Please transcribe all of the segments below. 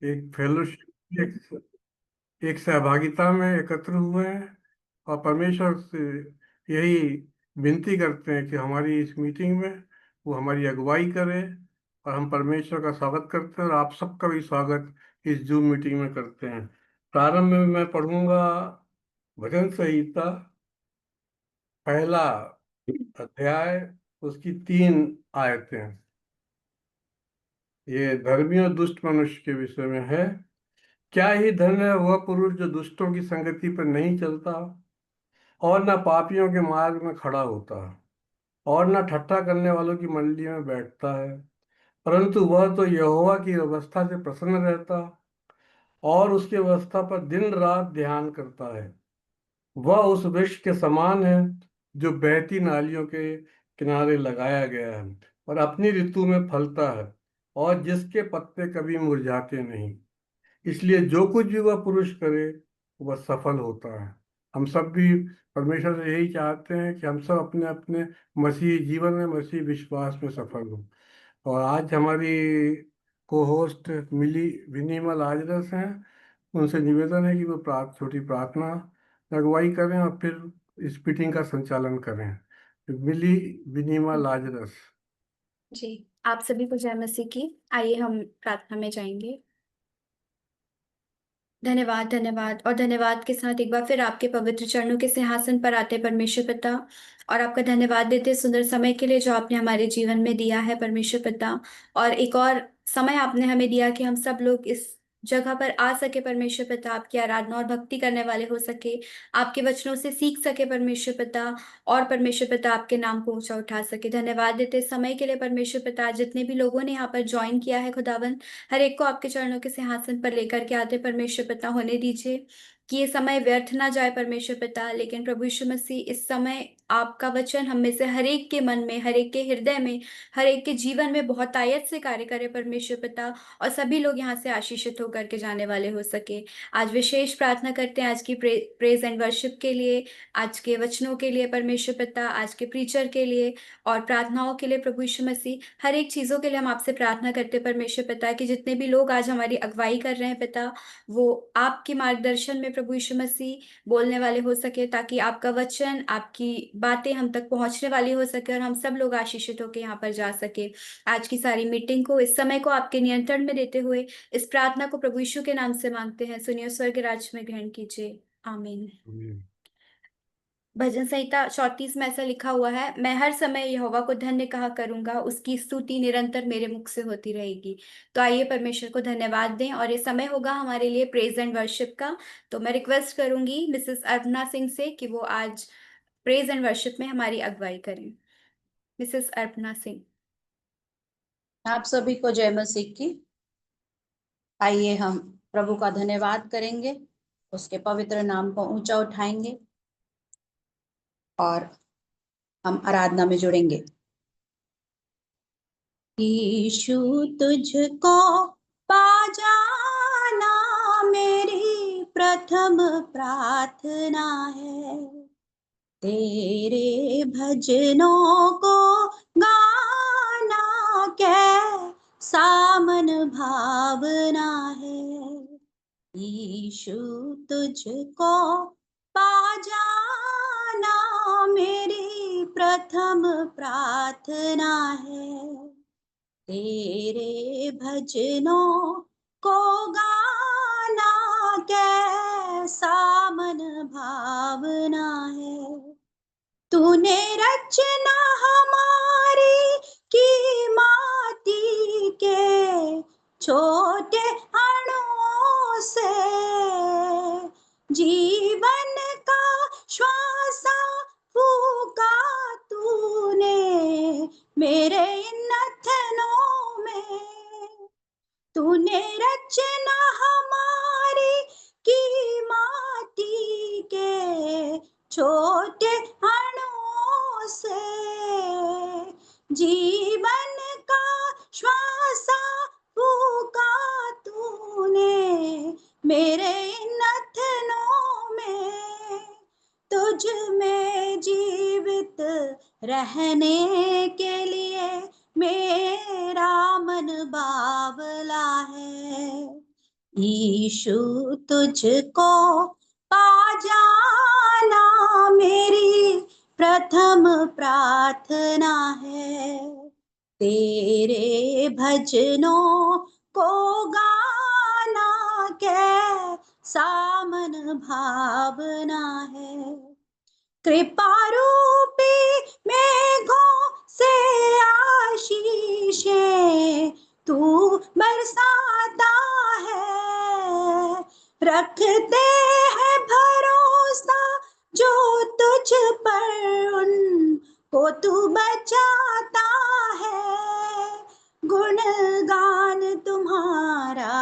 एक फेलोशिप, एक सहभागिता में एकत्र हुए हैं और परमेश्वर से यही विनती करते हैं कि हमारी इस मीटिंग में वो हमारी अगुवाई करे। और हम परमेश्वर का स्वागत करते हैं और आप सबका भी स्वागत इस जूम मीटिंग में करते हैं। प्रारंभ में मैं पढ़ूंगा भजन संहिता पहला अध्याय, उसकी 3 आयतें। ये धर्मी और दुष्ट मनुष्य के विषय में है। क्या ही धन्य है वह पुरुष जो दुष्टों की संगति पर नहीं चलता और न पापियों के मार्ग में खड़ा होता और न ठट्ठा करने वालों की मंडली में बैठता है, परंतु वह तो यहोवा की व्यवस्था से प्रसन्न रहता और उसकी व्यवस्था पर दिन रात ध्यान करता है। वह उस वृक्ष के समान है जो बहती नालियों के किनारे लगाया गया है और अपनी ऋतु में फलता है और जिसके पत्ते कभी मुरझाते नहीं। इसलिए जो कुछ भी वह पुरुष करे वह सफल होता है। हम सब भी परमेश्वर से यही चाहते हैं कि हम सब अपने अपने मसीही जीवन में, मसीही विश्वास में सफल हों। और आज हमारी को होस्ट मिली विनीमा लाजरस हैं। उनसे निवेदन है कि वो छोटी प्रार्थना अगुवाई करें और फिर इस मीटिंग का संचालन करें। मिली विनीमा लाजरस। जी, आप सभी को जय मसीह की। आइए हम प्रार्थना में जाएंगे। धन्यवाद, धन्यवाद और धन्यवाद के साथ एक बार फिर आपके पवित्र चरणों के सिंहासन पर आते परमेश्वर पिता, और आपका धन्यवाद देते सुंदर समय के लिए जो आपने हमारे जीवन में दिया है परमेश्वर पिता। और एक और समय आपने हमें दिया कि हम सब लोग इस जगह पर आ सके परमेश्वर पिता, आपकी आराधना और भक्ति करने वाले हो सके, आपके वचनों से सीख सके परमेश्वर पिता, और परमेश्वर पिता आपके नाम को ऊंचा उठा सके। धन्यवाद देते इस समय के लिए परमेश्वर पिता। जितने भी लोगों ने यहाँ पर ज्वाइन किया है खुदावन, हर एक को आपके चरणों के सिंहासन पर लेकर के आते परमेश्वर पिता होने दीजिए कि ये समय व्यर्थ ना जाए परमेश्वर पिता। लेकिन प्रभु यीशु मसीह, इस समय आपका वचन हम में से हर एक के मन में, हर एक के हृदय में, हर एक के जीवन में बहुत आयत से कार्य करे परमेश्वर पिता, और सभी लोग यहाँ से आशीषित होकर के जाने वाले हो सके। आज विशेष प्रार्थना करते हैं आज की प्रेज एंड वर्शिप के लिए, आज के वचनों के लिए परमेश्वर पिता, आज के प्रीचर के लिए और प्रार्थनाओं के लिए प्रभु यीशु मसीह। हर एक चीजों के लिए हम आपसे प्रार्थना करते हैं परमेश्वर पिता कि जितने भी लोग आज हमारी अगुवाई कर रहे हैं पिता, वो आपके मार्गदर्शन में प्रभु यीशु मसीह बोलने वाले हो सके, ताकि आपका वचन, आपकी बातें हम तक पहुंचने वाली हो सके और हम सब लोग आशीषित होकर यहाँ पर जा सके। आज की सारी मीटिंग को, इस समय को आपके नियंत्रण में देते हुए इस प्रार्थना को प्रभु यीशु के नाम से मांगते हैं। सुनिए, स्वर्ग राज्य में ग्रहण कीजिए। आमीन। भजन संहिता 34 में ऐसा लिखा हुआ है, मैं हर समय यहोवा को धन्य कहा करूंगा, उसकी स्तुति निरंतर मेरे मुख से होती रहेगी। तो आइए परमेश्वर को धन्यवाद दें, और ये समय होगा हमारे लिए प्रेज एंड वर्शिप का। तो मैं रिक्वेस्ट करूंगी मिसेस अर्पना सिंह से कि वो आज प्रेज एंड वर्शिप में हमारी अगुवाई करें। मिसेस अर्पना सिंह। आप सभी को जय मसीह की। आइए हम प्रभु का धन्यवाद करेंगे, उसके पवित्र नाम को ऊंचा उठाएंगे और हम आराधना में जुड़ेंगे। यीशु तुझको पा जाना मेरी प्रथम प्रार्थना है, तेरे भजनों को गाना कैसा मन भावना है। यीशु तुझको पा जाना मेरी प्रथम प्रार्थना है, तेरे भजनों को गाना कैसा मन भावना है। तूने रचना हमारी की माटी के छोटे अणुओं से, जीवन का श्वासा फूका तूने मेरे नथनों में। तूने रचना हमारी की माटी के छोटे अणुओं से, जीवन का श्वासा फूका तूने मेरे नथनों में। तुझ में जीवित रहने के लिए मेरा मन बावला है, यीशु तुझको पा जाना मेरी प्रथम प्रार्थना है। तेरे भजनों को गाना कैसा मन भावना है। कृपा रूपी मेघों से आशीषें तू बरसाता है। रखते हैं भरोसा जो तुझ पर, उनको तू बचाता है। गुणगान तुम्हारा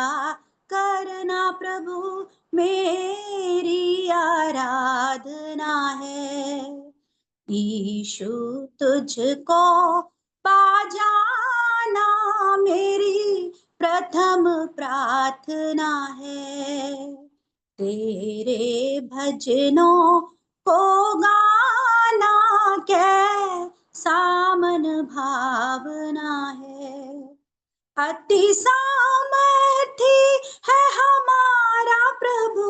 करना प्रभु मेरी आराधना है। यीशु तुझको पा जाना मेरी प्रथम प्रार्थना है। तेरे भजनों को गाना कैसा मन भावना है। अति सामर्थी है हमारा प्रभु,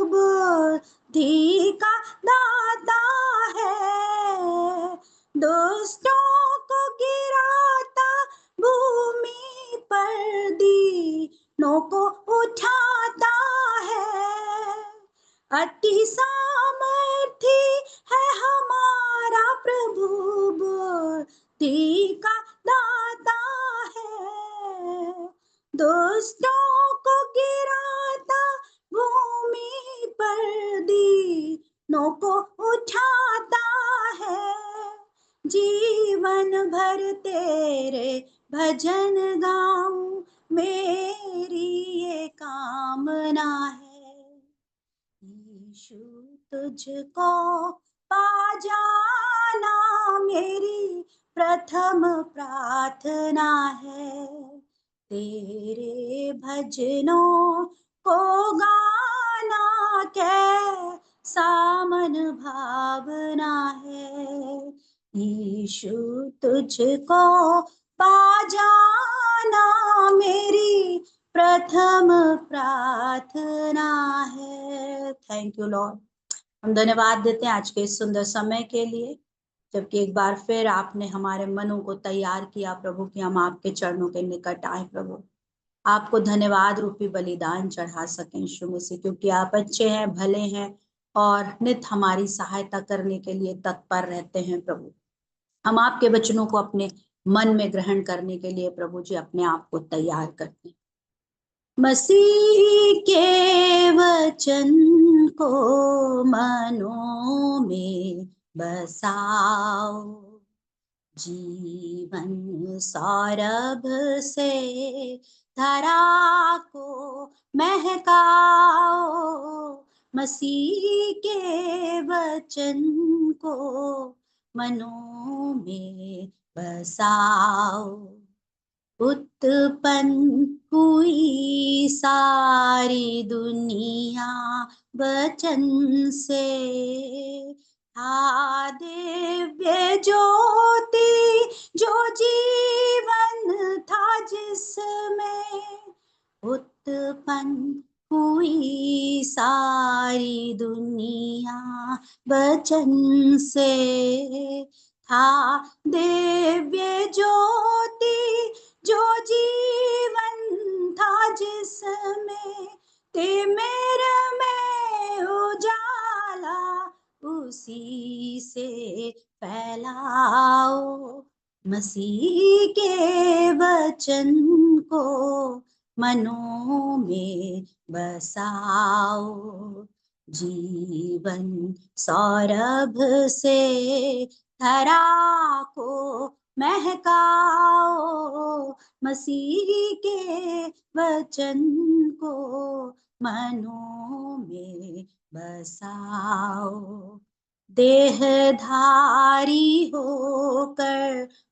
बुद्धि का दाता है। दुष्टों को गिराता भूमि पर, दीनों को उठाता है। अति सामर्थी है हमारा प्रभु, बुद्धि का दाता है। दुष्टों को गिराता भूमि पर, दीनों को उठाता है। जीवन भर तेरे भजन गाऊं मेरी ये कामना है। यीशु तुझको पा जाना मेरी प्रथम प्रार्थना है। तेरे भजनों को गाना कैसा मन भावना है। यीशु तुझको पा जाना मेरी प्रथम प्रार्थना है। Thank you Lord. हम धन्यवाद देते हैं आज के इस सुंदर समय के लिए, जबकि एक बार फिर आपने हमारे मनों को तैयार किया प्रभु कि हम आपके चरणों के निकट आए प्रभु, आपको धन्यवाद रूपी बलिदान चढ़ा सकें यीशु मसीह, क्योंकि आप अच्छे हैं, भले हैं और नित हमारी सहायता करने के लिए तत्पर रहते हैं प्रभु। हम आपके वचनों को अपने मन में ग्रहण करने के लिए प्रभु जी अपने आप को तैयार करते हैं। मसीह के वचन को मनों में बसाओ, जीवन सौरभ से धरा को महकाओ। मसीह के वचन को मनों में बसाओ। उत्पन्न हुई सारी दुनिया वचन से, था दिव्य ज्योति जो जीवन था जिसमें। उत्पन्न हुई सारी दुनिया वचन से, था दिव्य ज्योति जो जीवन था जिसमें। ते मेरे में उजाला उसी से फैलाओ। मसीह के वचन को मनों में बसाओ। जीवन सौरभ से धरा को महकाओ। मसीह के वचन को मनों में बसाओ। देहधारी होकर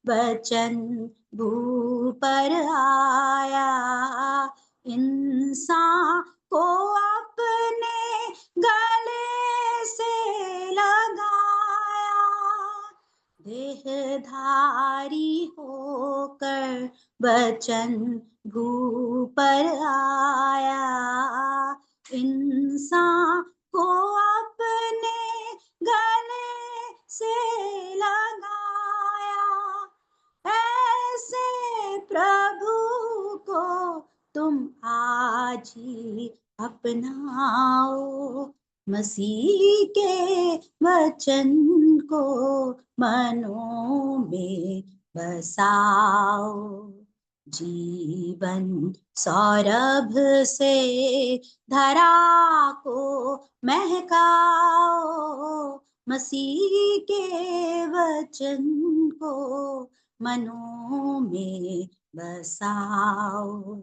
वचन भू पर आया, इंसान को अपने गले से लगाया। देहधारी होकर वचन भू पर आया, इंसान को अपने गले से लगाया, ऐसे प्रभु को तुम आज ही अपनाओ, मसीह के वचन को मनों में बसाओ। जीवन सौरभ से धरा को महकाओ, मसीह के वचन को मनों में बसाओ।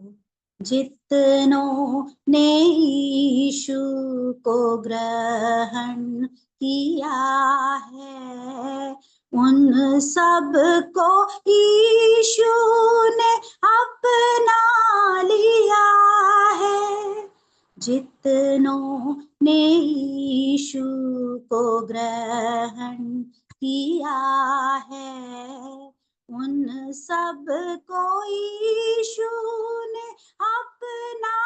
जितनों ने यीशु को ग्रहण किया है, उन सब को यीशु ने अपना लिया है। जितनों ने यीशु को ग्रहण किया है, उन सब को यीशु ने अपना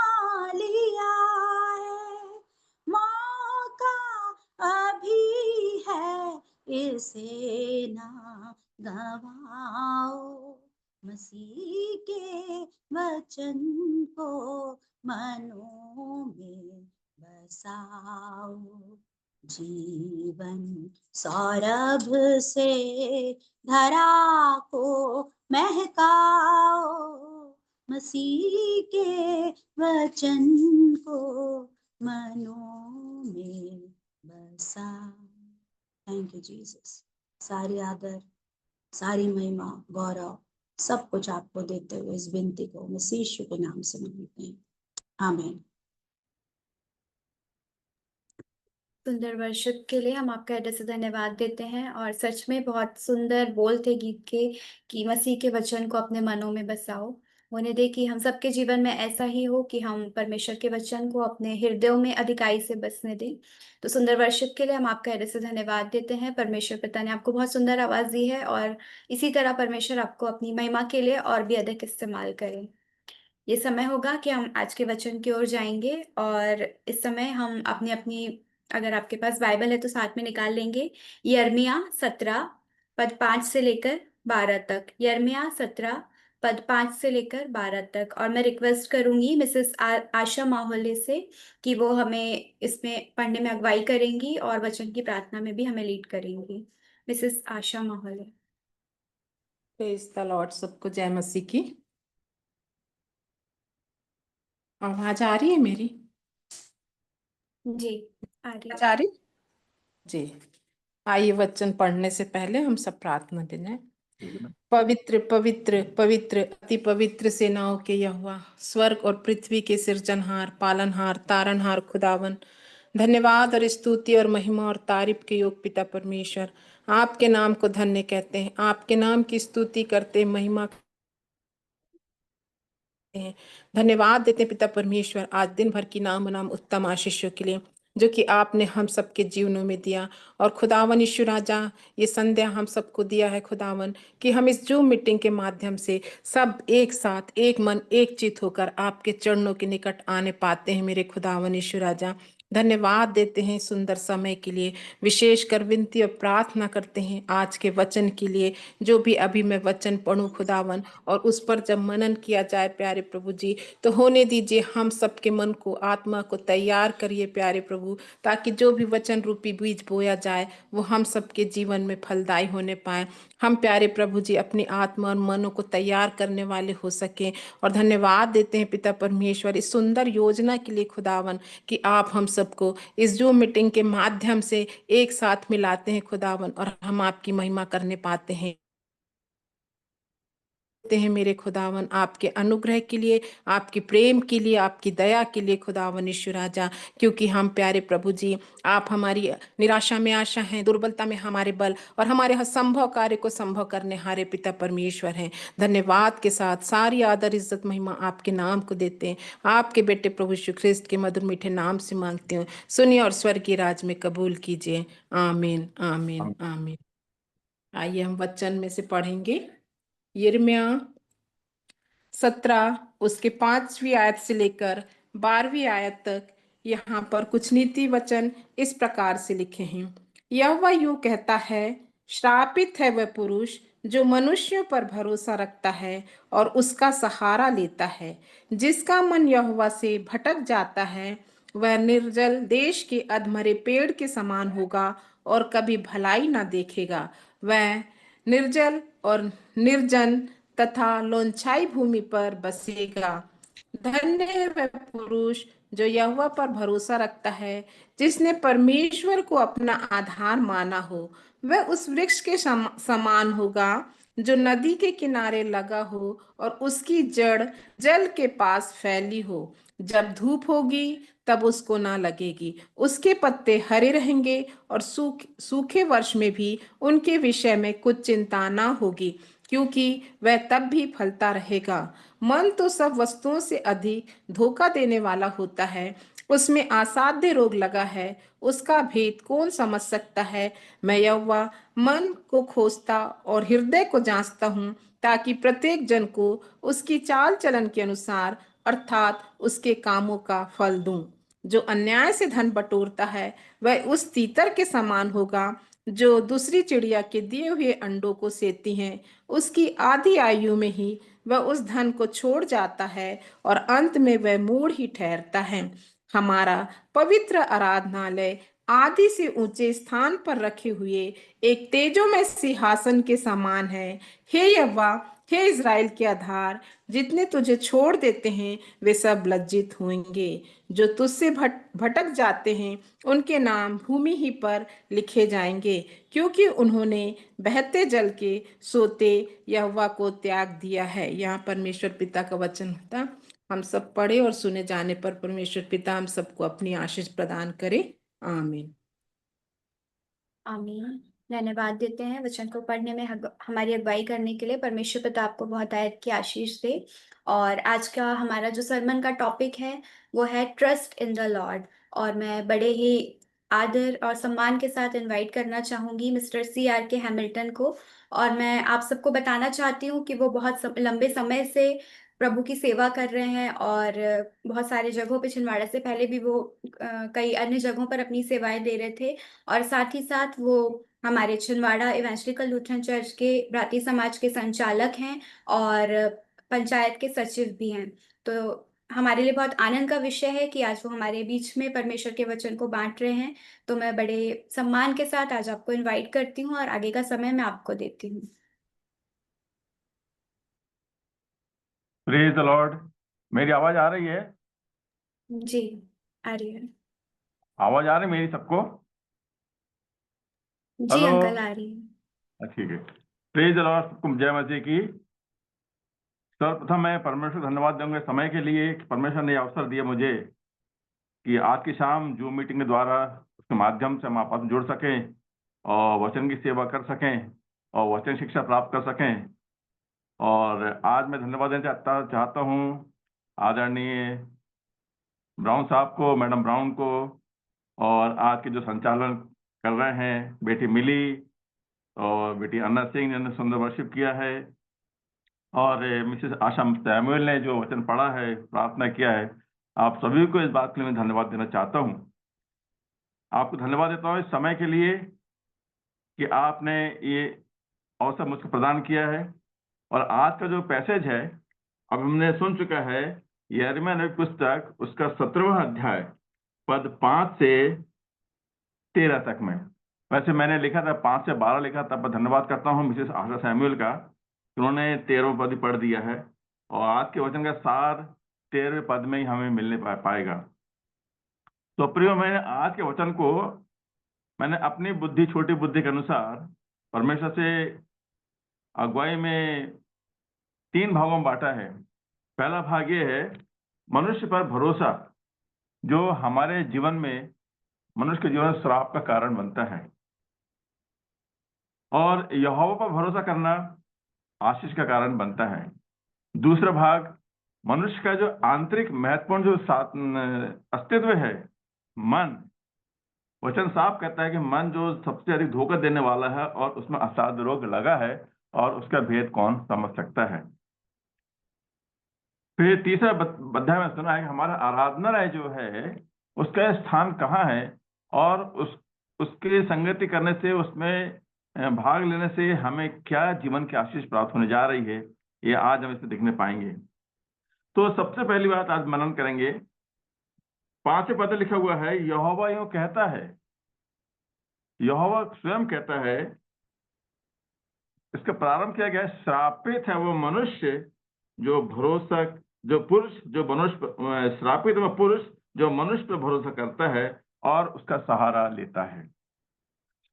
लिया है। मौका अभी है, इसे ना गवाओ, मसीह के वचन को मनों में बसाओ। जीवन सौरभ से धरा को महकाओ, मसीह के वचन को मनों में बसाओ। Thank you Jesus. सारी आदर, सारी महिमा, गौरव सब कुछ आपको देते हुए इस विनती को मसीह यीशु के नाम से मांगते हैं, आमीन। सुंदर वर्शिप के लिए हम आपका हृदय से धन्यवाद देते हैं। और सच में बहुत सुंदर बोल थे गीत के कि मसीह के वचन को अपने मनों में बसाओ। होने दे कि हम सबके जीवन में ऐसा ही हो कि हम परमेश्वर के वचन को अपने हृदयों में अधिकाई से बसने दें। तो सुंदर वर्शिप के लिए हम आपका हृदय से धन्यवाद देते हैं। परमेश्वर पिता ने आपको बहुत सुंदर आवाज दी है और इसी तरह परमेश्वर आपको अपनी महिमा के लिए और भी अधिक इस्तेमाल करें। ये समय होगा कि हम आज के वचन की ओर जाएंगे और इस समय हम अपनी अपनी, अगर आपके पास बाइबल है तो साथ में निकाल लेंगे। यिर्मयाह 17 पद 5 से लेकर 12 तक। यिर्मयाह 17 पद 5 से लेकर 12 तक। और मैं रिक्वेस्ट करूंगी मिसेस आशा माहौले से कि वो हमें इसमें पढ़ने में अगुवाई करेंगी और वचन की प्रार्थना में भी हमें लीड करेंगी। Mrs Asha Mahaule. Praise the lord. सबको जय मसीह की। आवाज आ रही है मेरी? जी आ रही है। आवाज आ रही? जी। आइए वचन पढ़ने से पहले हम सब प्रार्थना दें। पवित्र पवित्र पवित्र अति पवित्र सेनाओं के यहोवा, स्वर्ग और पृथ्वी के सृजनहार, पालनहार, तारनहार खुदावन, धन्यवाद और स्तुति और महिमा और तारीफ के योग पिता परमेश्वर, आपके नाम को धन्य कहते हैं, आपके नाम की स्तुति करते हैं, महिमा हैं। धन्यवाद देते हैं पिता परमेश्वर आज दिन भर की नाम नाम उत्तम आशीषों के लिए जो कि आपने हम सबके जीवनों में दिया। और खुदावन यीशु राजा, ये संध्या हम सबको दिया है खुदावन कि हम इस जूम मीटिंग के माध्यम से सब एक साथ एक मन एक चित होकर आपके चरणों के निकट आने पाते हैं। मेरे खुदावन यीशु राजा, धन्यवाद देते हैं सुंदर समय के लिए। विशेष कर विनती और प्रार्थना करते हैं आज के वचन के लिए, जो भी अभी मैं वचन पढ़ूं खुदावन, और उस पर जब मनन किया जाए प्यारे प्रभु जी, तो होने दीजिए हम सबके मन को, आत्मा को तैयार करिए प्यारे प्रभु, ताकि जो भी वचन रूपी बीज बोया जाए वो हम सबके जीवन में फलदायी होने पाए। हम प्यारे प्रभु जी अपनी आत्मा और मनों को तैयार करने वाले हो सके। और धन्यवाद देते हैं पिता परमेश्वर इस सुंदर योजना के लिए खुदावन कि आप हम सबको इस जूम मीटिंग के माध्यम से एक साथ मिलाते हैं खुदावन, और हम आपकी महिमा करने पाते हैं मेरे खुदावन, आपके अनुग्रह के लिए, आपके प्रेम के लिए, आपकी दया के लिए खुदावन यीशु राजा, क्योंकि हम प्यारे प्रभु जी, आप हमारी निराशा में आशा हैं, दुर्बलता में हमारे बल, और हमारे असंभव कार्य को संभव करने हारे पिता परमेश्वर हैं। धन्यवाद के साथ सारी आदर इज्जत महिमा आपके नाम को देते हैं, आपके बेटे प्रभु यीशु ख्रिस्त के मधुर मीठे नाम से मांगते हैं। सुनिए और स्वर्गीय राज में कबूल कीजिए। आमीन आमीन आमीन। आइए हम वचन में से पढ़ेंगे। यिर्मयाह 17 उसके 5वीं आयत से लेकर 12वीं आयत तक यहाँ पर कुछ नीति वचन इस प्रकार से लिखे हैं। यहोवा यूं कहता है, श्रापित है वह पुरुष जो मनुष्यों पर भरोसा रखता है और उसका सहारा लेता है। जिसका मन यहोवा से भटक जाता है वह निर्जल देश के अधमरे पेड़ के समान होगा और कभी भलाई ना देखेगा। वह निर्जल और निर्जन तथा लोनछाई भूमि पर बसेगा। धन्य है वह पुरुष जो यहोवा पर भरोसा रखता है, जिसने परमेश्वर को अपना आधार माना हो। वह उस वृक्ष के समान होगा जो नदी के किनारे लगा हो और उसकी जड़ जल के पास फैली हो। जब धूप होगी तब उसको ना लगेगी, उसके पत्ते हरे रहेंगे और सूखे वर्ष में भी उनके विषय में कुछ चिंता ना होगी, क्योंकि वह तब भी फलता रहेगा। मन तो सब वस्तुओं से अधिक धोखा देने वाला होता है, उसमें असाध्य रोग लगा है, उसका भेद कौन समझ सकता है। मैं यहोवा मन को खोजता और हृदय को जांचता हूँ, ताकि प्रत्येक जन को उसकी चाल चलन के अनुसार अर्थात उसके कामों का फल दूं। जो अन्याय से धन बटोरता है वह उस तीतर के समान होगा जो दूसरी चिड़िया के दिए हुए अंडों को सेती हैं। उसकी आधी आयु में ही वह उस धन को छोड़ जाता है और अंत में वह मूढ़ ही ठहरता है। हमारा पवित्र आराधनालय आदि से ऊंचे स्थान पर रखे हुए एक तेजोमय सिंहासन के समान है। हे यहोवा, हे इज़राइल के आधार, जितने तुझे छोड़ देते हैं वे सब लज्जित होंगे। जो तुझसे भटक जाते हैं उनके नाम भूमि ही पर लिखे जाएंगे, क्योंकि उन्होंने बहते जल के सोते यहोवा को त्याग दिया है। यहाँ परमेश्वर पिता का वचन होता। हम सब पढ़े और सुने जाने पर परमेश्वर पिता हम सबको अपनी आशीष प्रदान करे। आमीन। आमीन। धन्यवाद देते हैं वचन को पढ़ने में हमारी अगुवाई करने के लिए। परमेश्वर पिता आपको बहुत आयत की आशीष दे। और आज का हमारा जो सरमन का टॉपिक है वो है ट्रस्ट इन द लॉर्ड। और मैं बड़े ही आदर और सम्मान के साथ इनवाइट करना चाहूंगी मिस्टर CR के हैमिल्टन को। और मैं आप सबको बताना चाहती हूँ कि वो बहुत लंबे समय से प्रभु की सेवा कर रहे हैं और बहुत सारे जगहों पे छिंदवाड़ा से पहले भी वो कई अन्य जगहों पर अपनी सेवाएं दे रहे थे। और साथ ही साथ वो हमारे छिंदवाड़ा इवेंजलिकल लूथरन चर्च के भारतीय समाज के संचालक हैं और पंचायत के सचिव भी हैं। तो हमारे लिए बहुत आनंद का विषय है कि आज वो हमारे बीच में परमेश्वर के वचन को बांट रहे हैं। तो मैं बड़े सम्मान के साथ आज आपको इनवाइट करती हूँ और आगे का समय मैं आपको देती हूँ। Praise the Lord. मेरी आवाज आ रही है? जी, आ रही है। आवाज आ रही है मेरी सबको? जी हेलो। अंकल, आ रही है। ठीक है। प्रेज द लॉर्ड, सबको जय मसीह की। सर्वप्रथम मैं परमेश्वर को धन्यवाद दूंगा समय के लिए कि परमेश्वर ने अवसर दिया मुझे कि आज की शाम जूम मीटिंग के द्वारा उसके माध्यम से हम आपस में जुड़ सकें और वचन की सेवा कर सकें और वचन शिक्षा प्राप्त कर सकें। और आज मैं धन्यवाद देना चाहता हूँ आदरणीय ब्राउन साहब को, मैडम ब्राउन को, और आज के जो संचालन कर रहे हैं बेटी मिली और बेटी अन्ना सिंह ने सुंदर वर्शिप किया है, और मिसेस आशा सैमुअल ने जो वचन पढ़ा है, प्रार्थना किया है। आप सभी को इस बात के लिए मैं धन्यवाद देना चाहता हूँ। आपको धन्यवाद देता हूँ इस समय के लिए कि आपने ये अवसर मुझको प्रदान किया है। और आज का जो पैसेज है अब हमने सुन चुका है, यिर्मयाह नबी पुस्तक उसका 17वां अध्याय पद 5 से 13 तक में। वैसे मैंने लिखा था 5 से 12 लिखा था, पर धन्यवाद करता हूँ मिसेस आशा सैमुअल का, उन्होंने 13वां पद ही पढ़ दिया है। और आज के वचन का सार 13वें पद में ही हमें मिलने पाएगा। तो प्रियो, मैंने आज के वचन को मैंने अपनी बुद्धि, छोटी बुद्धि के अनुसार परमेश्वर से अगुवाई में 3 भागों में बांटा है। पहला भाग ये है मनुष्य पर भरोसा, जो हमारे जीवन में, मनुष्य के जीवन में श्राप का कारण बनता है। और यहोवा पर भरोसा करना आशीष का कारण बनता है। दूसरा भाग मनुष्य का जो आंतरिक महत्वपूर्ण जो अस्तित्व है, मन। वचन साफ कहता है कि मन जो सबसे अधिक धोखा देने वाला है और उसमें असाध्य रोग लगा है, और उसका भेद कौन समझ सकता है। फिर तीसरा अध्याय में सुना है कि हमारा आराधनालय जो है उसका स्थान कहाँ है, और उसकी संगति करने से, उसमें भाग लेने से हमें क्या जीवन की आशीष प्राप्त होने जा रही है, ये आज हम इसमें देखने पाएंगे। तो सबसे पहली बात आज मनन करेंगे, 5वें पद में लिखा हुआ है, यहोवा यूं कहता है। यहोवा स्वयं कहता है। इसका प्रारंभ किया गया है, श्रापित है वो मनुष्य जो भरोसा, जो पुरुष जो मनुष्य, श्रापित है वो पुरुष जो मनुष्य पर भरोसा करता है और उसका सहारा लेता है।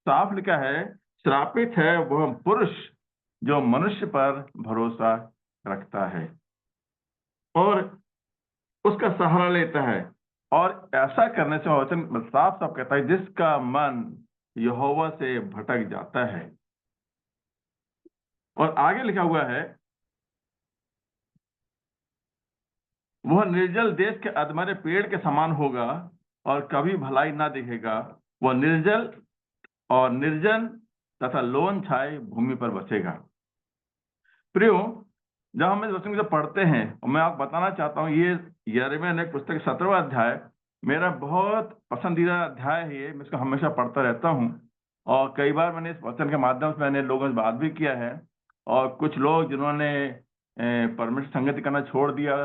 साफ लिखा है, श्रापित है वह पुरुष जो मनुष्य पर भरोसा रखता है और उसका सहारा लेता है। और ऐसा करने से वचन साफ साफ कहता है, जिसका मन यहोवा से भटक जाता है। और आगे लिखा हुआ है, वह निर्जल देश के अधमरे पेड़ के समान होगा और कभी भलाई ना देखेगा। वह निर्जल और निर्जन तथा लोन छाए भूमि पर बसेगा। प्रियो, जब हम इस वचन को पढ़ते हैं, और मैं आपको बताना चाहता हूँ, ये यिर्मयाह नबी पुस्तक 17वां अध्याय मेरा बहुत पसंदीदा अध्याय है। ये मैं इसको हमेशा पढ़ता रहता हूँ और कई बार मैंने इस वचन के माध्यम से मैंने लोगों से बात भी किया है। और कुछ लोग जिन्होंने परमेश्वर संगति करना छोड़ दिया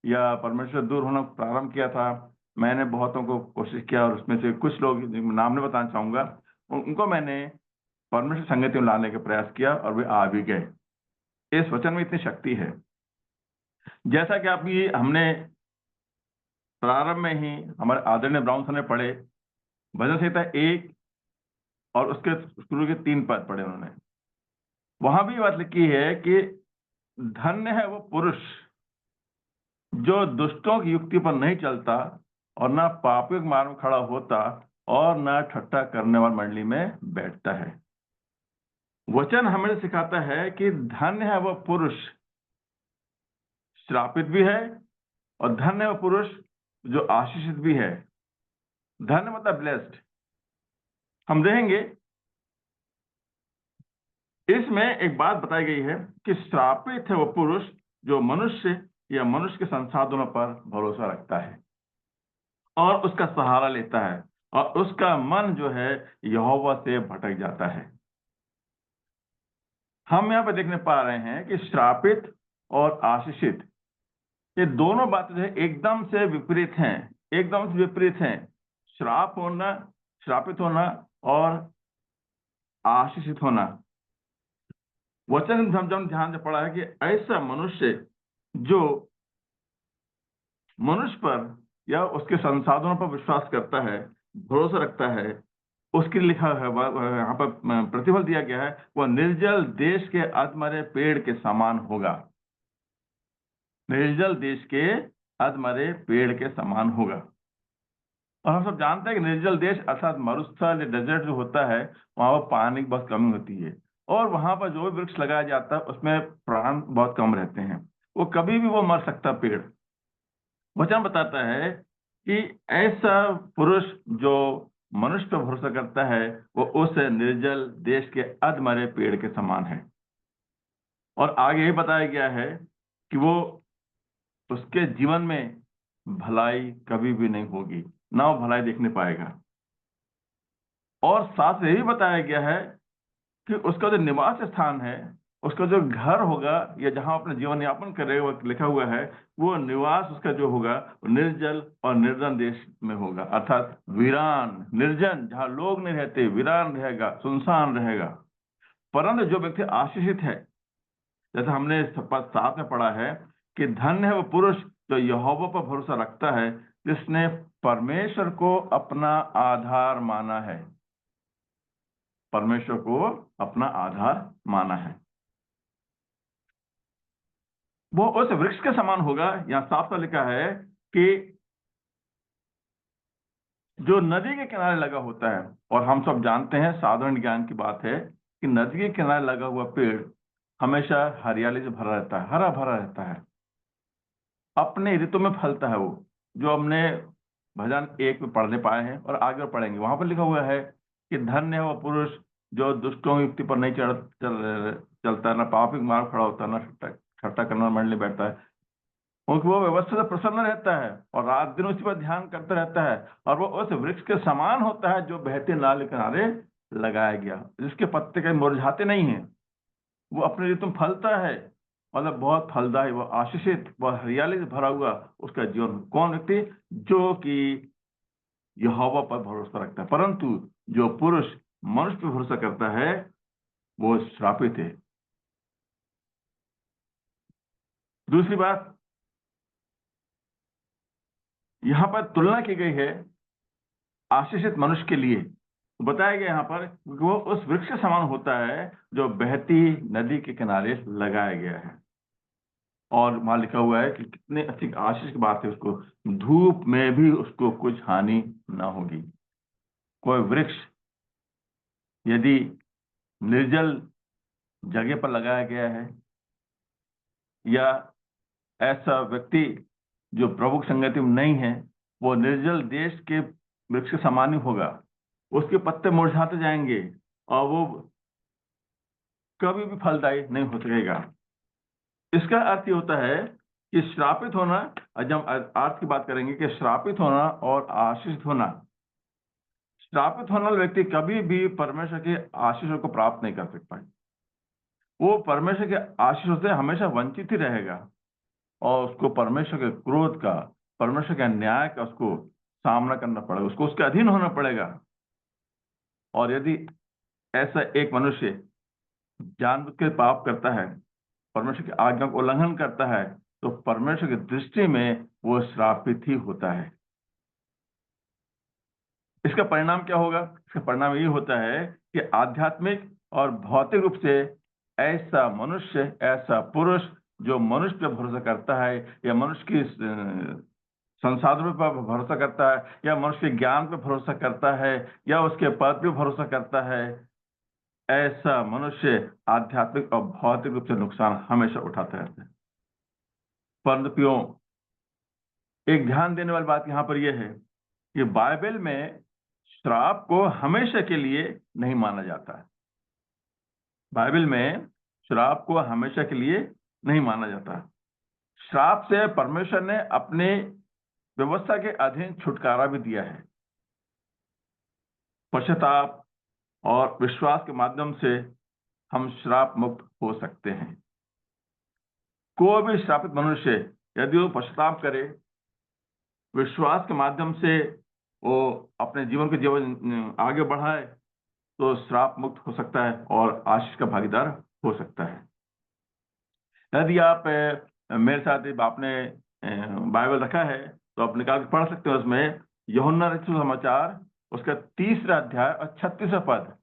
या परमेश्वर दूर होना प्रारंभ किया था, मैंने बहुतों को कोशिश किया और उसमें से कुछ लोग, नाम नहीं बताना चाहूंगा, उनको मैंने परमेश्वर संगति में लाने का प्रयास किया और वे आ भी गए। इस वचन में इतनी शक्ति है। जैसा कि आप ये हमने प्रारंभ में ही हमारे आदरणीय ब्राउन सर ने पढ़े, भजन संहिता 1 और उसके शुरू के 3 पद पढ़े उन्होंने। वहां भी बात लिखी है कि धन्य है वो पुरुष जो दुष्टों की युक्ति पर नहीं चलता और ना पापियों के मार्ग में खड़ा होता और ना ठट्ठा करने वाली मंडली में बैठता है। वचन हमें सिखाता है कि धन्य है वह पुरुष, श्रापित भी है, और धन्य है वह पुरुष जो आशीषित भी है। धन्य मतलब ब्लेस्ड। हम देखेंगे इसमें एक बात बताई गई है कि श्रापित है वह पुरुष जो मनुष्य या मनुष्य के संसाधनों पर भरोसा रखता है और उसका सहारा लेता है और उसका मन जो है यहोवा से भटक जाता है। हम यहाँ पर देखने पा रहे हैं कि श्रापित और आशीषित, ये दोनों बातें जो है एकदम से विपरीत हैं, एकदम से विपरीत हैं। श्रापित होना और आशीषित होना। वचन हम जब ध्यान से पढ़ा है कि ऐसा मनुष्य जो मनुष्य पर या उसके संसाधनों पर विश्वास करता है, भरोसा रखता है, उसके लिखा है, यहाँ पर प्रतिफल दिया गया है, वह निर्जल देश के अधमरे पेड़ के समान होगा। निर्जल देश के अधमरे पेड़ के समान होगा। और हम सब जानते हैं कि निर्जल देश अर्थात मरुस्थल या डेजर्ट जो होता है, वहां पर पानी की बहुत कमी होती है और वहां पर जो भी वृक्ष लगाया जाता है उसमें प्राण बहुत कम रहते हैं, वो कभी भी वो मर सकता पेड़। वचन बताता है कि ऐसा पुरुष जो मनुष्य पर भरोसा करता है वो उस निर्जल देश के अधमरे पेड़ के समान है। और आगे ये बताया गया है कि वो उसके जीवन में भलाई कभी भी नहीं होगी, ना वो भलाई देखने पाएगा। और साथ ये भी बताया गया है कि उसका जो निवास स्थान है, उसका जो घर होगा या जहां अपने जीवन यापन करेगा, वो लिखा हुआ है वो निवास उसका जो होगा वो निर्जल और निर्जन देश में होगा, अर्थात वीरान, निर्जन, जहां लोग नहीं रहते, वीरान रहेगा, सुनसान रहेगा। परंतु जो व्यक्ति आशीषित है, जैसे हमने पद 7 में पढ़ा है कि धन्य है वो पुरुष जो यहोवा पर भरोसा रखता है, जिसने परमेश्वर को अपना आधार माना है। परमेश्वर को अपना आधार माना है। वो उस वृक्ष के समान होगा। यहां साफ साफ लिखा है कि जो नदी के किनारे लगा होता है, और हम सब जानते हैं, साधारण ज्ञान की बात है कि नदी के किनारे लगा हुआ पेड़ हमेशा हरियाली से भरा रहता है, हरा भरा रहता है, अपने ऋतु में फलता है। वो जो हमने भजन 1 में पढ़ने पाए हैं और आगे पढ़ेंगे, वहां पर लिखा हुआ है कि धन्य है वह पुरुष जो दुष्टों की युक्ति पर नहीं चलता, ना पापी मार्ग खड़ा होता, ना ठट्ठा करना मंडली बैठता है। क्योंकि वो व्यवस्था से प्रसन्न रहता है और रात दिन उसी पर ध्यान करता रहता है, और वो उस वृक्ष के समान होता है जो बहते नाले किनारे लगाया गया, जिसके पत्ते कहीं मुरझाते नहीं हैं। वो अपने ऋतु में फलता है, मतलब बहुत फलदायी, वो आशीषित, वो हरियाली से भरा हुआ उसका जीवन। कौन व्यक्ति? जो कि यहोवा पर भरोसा रखता है। परंतु जो पुरुष मनुष्य पर भरोसा करता है वो श्रापित है। दूसरी बात, यहां पर तुलना की गई है आशीषित मनुष्य के लिए। बताया गया यहाँ पर वो उस वृक्ष के समान होता है जो बहती नदी के किनारे लगाया गया है। और वहां लिखा हुआ है कि कितने अच्छी आशीष की बात है, उसको धूप में भी उसको कुछ हानि ना होगी। कोई वृक्ष यदि निर्जल जगह पर लगाया गया है, या ऐसा व्यक्ति जो प्रभु की संगति में नहीं है, वो निर्जल देश के वृक्ष के समान ही होगा। उसके पत्ते मुरझाते जाएंगे और वो कभी भी फलदायी नहीं हो सकेगा। इसका अर्थ ये होता है कि श्रापित होना, आज हम अर्थ की बात करेंगे कि श्रापित होना और आशीषित होना। श्रापित होने वाला व्यक्ति कभी भी परमेश्वर के आशीषों को प्राप्त नहीं कर सकता। वो परमेश्वर के आशीषों से हमेशा वंचित ही रहेगा, और उसको परमेश्वर के क्रोध का, परमेश्वर के न्याय का उसको सामना करना पड़ेगा, उसको उसके अधीन होना पड़ेगा। और यदि ऐसा एक मनुष्य जानबूझ के पाप करता है, परमेश्वर की आज्ञा को उल्लंघन करता है, तो परमेश्वर की दृष्टि में वो श्रापित ही होता है। इसका परिणाम क्या होगा? इसका परिणाम ये होता है कि आध्यात्मिक और भौतिक रूप से ऐसा मनुष्य, ऐसा पुरुष जो मनुष्य पर भरोसा करता है, या मनुष्य की संसाधनों पर भरोसा करता है, या मनुष्य के ज्ञान पर भरोसा करता है, या उसके पद पर भरोसा करता है, ऐसा मनुष्य आध्यात्मिक और भौतिक रूप से नुकसान हमेशा उठाता रहता है। परंतु प्रियो, एक ध्यान देने वाली बात यहाँ पर यह है कि बाइबल में श्राप को हमेशा के लिए नहीं माना जाता है। बाइबल में श्राप को हमेशा के लिए नहीं माना जाता। श्राप से परमेश्वर ने अपने व्यवस्था के अधीन छुटकारा भी दिया है। पश्चाताप और विश्वास के माध्यम से हम श्राप मुक्त हो सकते हैं। कोई भी श्रापित मनुष्य यदि वो पश्चाताप करे, विश्वास के माध्यम से वो अपने जीवन के जीवन आगे बढ़ाए, तो श्राप मुक्त हो सकता है और आशीष का भागीदार हो सकता है। यदि आप मेरे साथ आपने बाइबल रखा है तो आप निकाल के पढ़ सकते हो। उसमें यूहन्ना रचित सुसमाचार उसका 3रा अध्याय और 36वां पद।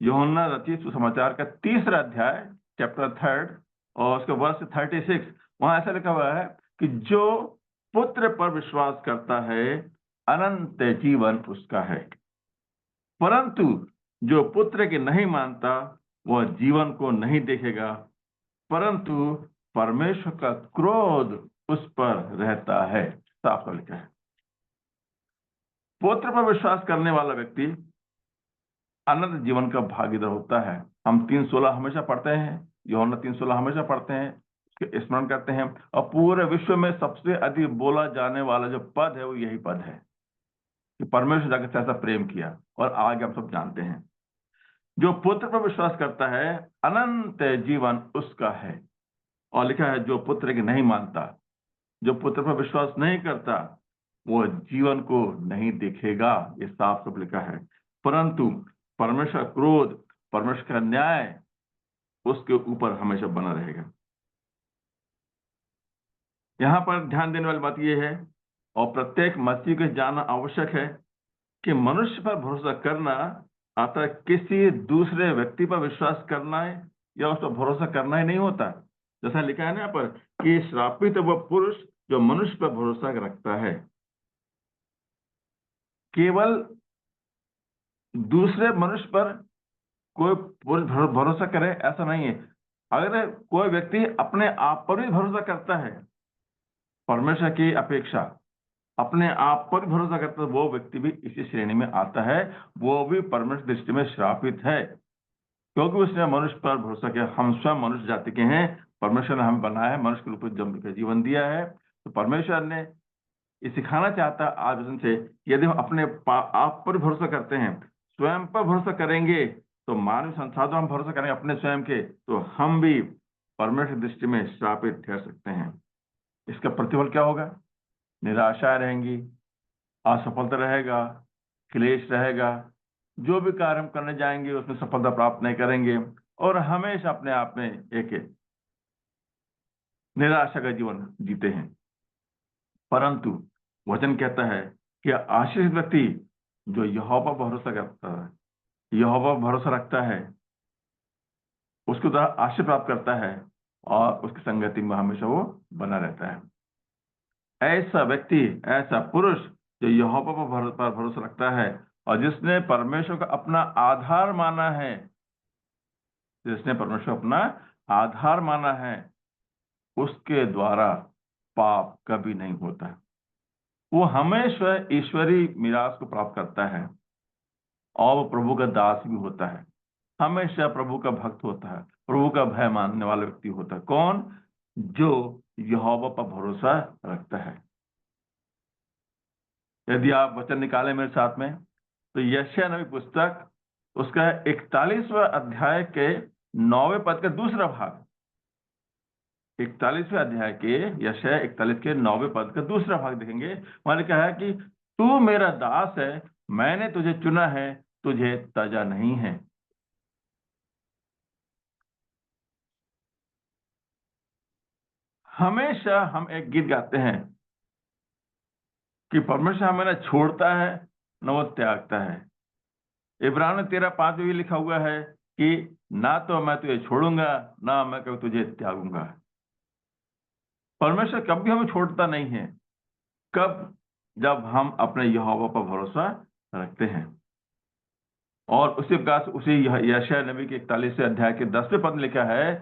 यूहन्ना रचित सुसमाचार का 3रा अध्याय चैप्टर 3 और उसके वर्ष 36, वहां ऐसा लिखा हुआ है कि जो पुत्र पर विश्वास करता है अनंत जीवन उसका है, परंतु जो पुत्र के नहीं मानता वह जीवन को नहीं देखेगा, परंतु परमेश्वर का क्रोध उस पर रहता है। साफ साफ लिखा है। पुत्र पर विश्वास करने वाला व्यक्ति अनंत जीवन का भागीदार होता है। हम 3:16 हमेशा पढ़ते हैं, यूहन्ना 3:16 हमेशा पढ़ते हैं, उसके स्मरण करते हैं, और पूरे विश्व में सबसे अधिक बोला जाने वाला जो पद है वो यही पद है कि परमेश्वर जगत से ऐसा प्रेम किया, और आगे हम सब जानते हैं। जो पुत्र पर विश्वास करता है अनंत जीवन उसका है, और लिखा है जो पुत्र की नहीं मानता, जो पुत्र पर विश्वास नहीं करता वो जीवन को नहीं देखेगा। ये साफ साफ लिखा है। परंतु परमेश्वर क्रोध, परमेश्वर का न्याय उसके ऊपर हमेशा बना रहेगा। यहां पर ध्यान देने वाली बात यह है, और प्रत्येक मसीही को जानना आवश्यक है कि मनुष्य पर भरोसा करना अतः किसी दूसरे व्यक्ति पर विश्वास करना है या उस पर भरोसा करना ही नहीं होता। जैसा लिखा है ना यहाँ पर कि श्रापित है वह पुरुष जो मनुष्य पर भरोसा रखता है। केवल दूसरे मनुष्य पर कोई पुरुष भरोसा करे ऐसा नहीं है। अगर कोई व्यक्ति अपने आप पर भी भरोसा करता है, परमेश्वर की अपेक्षा अपने आप पर भरोसा करता है, वो व्यक्ति भी इसी श्रेणी में आता है। वो भी परमेश्वर दृष्टि में श्रापित है, क्योंकि उसने मनुष्य पर भरोसा किया। हम स्वयं मनुष्य जाति के हैं, परमेश्वर ने हमें बनाया है, मनुष्य के रूप में जन्म का जीवन दिया है। तो परमेश्वर ने ये सिखाना चाहता है आज वचन से, यदि हम अपने आप पर भरोसा करते हैं, स्वयं पर भरोसा करेंगे, तो मानव संसाधन हम भरोसा करेंगे अपने स्वयं के, तो हम भी परमेश्वर की दृष्टि में श्रापित ठहर सकते हैं। इसका प्रतिफल क्या होगा? निराशा रहेंगी, असफलता रहेगा, क्लेश रहेगा, जो भी कार्य हम करने जाएंगे उसमें सफलता प्राप्त नहीं करेंगे और हमेशा अपने आप में एक निराशा का जीवन जीते हैं। परंतु वचन कहता है कि आशीषित व्यक्ति जो यहोवा पर भरोसा करता है, यहोवा पर भरोसा रखता है, उसको द्वारा आशीष प्राप्त करता है और उसकी संगति में हमेशा वो बना रहता है। ऐसा व्यक्ति, ऐसा पुरुष जो यहोवा पर भरोसा रखता है और जिसने परमेश्वर का अपना आधार माना है, जिसने परमेश्वर अपना आधार माना है, उसके द्वारा पाप कभी नहीं होता। वो हमेशा ईश्वरीय मीरास को प्राप्त करता है और वो प्रभु का दास भी होता है, हमेशा प्रभु का भक्त होता है, प्रभु का भय मानने वाला व्यक्ति होता है। कौन? जो यहोवा पर भरोसा रखता है। यदि आप वचन निकालें मेरे साथ में, तो यशायाह नबी पुस्तक उसका 41वें अध्याय के 9वें पद का दूसरा भाग, 41वें अध्याय के यशायाह 41 के 9वें पद का दूसरा भाग देखेंगे। वहां लिखा है कि तू मेरा दास है, मैंने तुझे चुना है, तुझे तजा नहीं है। हमेशा हम एक गीत गाते हैं कि परमेश्वर हमें न छोड़ता है न वो त्यागता है। इब्रानियों 13:5 में भी लिखा हुआ है कि ना तो मैं तुझे छोड़ूंगा, ना मैं कभी तुझे त्यागूंगा। परमेश्वर कभी हमें छोड़ता नहीं है। कब? जब हम अपने यहोवा पर भरोसा रखते हैं। और उसी प्रकार से उसी यशायाह नबी के 41वें अध्याय के 10वें पद में लिखा है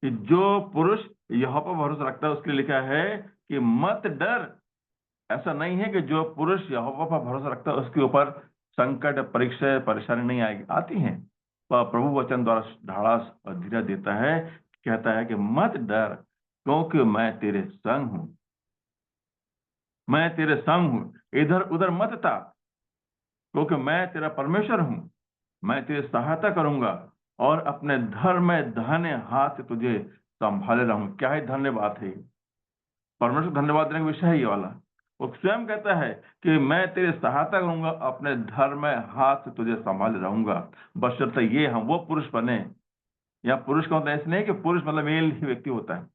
कि जो पुरुष यहोवा पर भरोसा रखता है उसके लिए लिखा है कि मत डर। ऐसा नहीं है कि जो पुरुष यहोवा पर भरोसा रखता है उसके ऊपर संकट, परीक्षा, परेशानी नहीं आएगी, आती हैं, पर प्रभु वचन द्वारा ढाढ़स और धीरज देता है, कहता है कि मत डर, क्योंकि मैं तेरे संग हूं, मैं तेरे संग हूं। इधर उधर मत ताक, क्योंकि मैं तेरा परमेश्वर हूं, मैं तेरी सहायता करूंगा और अपने धर्म में दाहिने हाथ से तुझे संभाले रहूंगा। क्या है धन्यवाद है, परमेश्वर धन्यवाद देने का विषय है ये वाला। वो स्वयं कहता है कि मैं तेरी सहायता करूंगा, अपने धर्म में हाथ से तुझे संभाले रहूंगा, बशर्ते ये हम वो पुरुष बने। या पुरुष का मतलब ऐसे नहीं कि पुरुष मतलब मेल ही व्यक्ति होता है,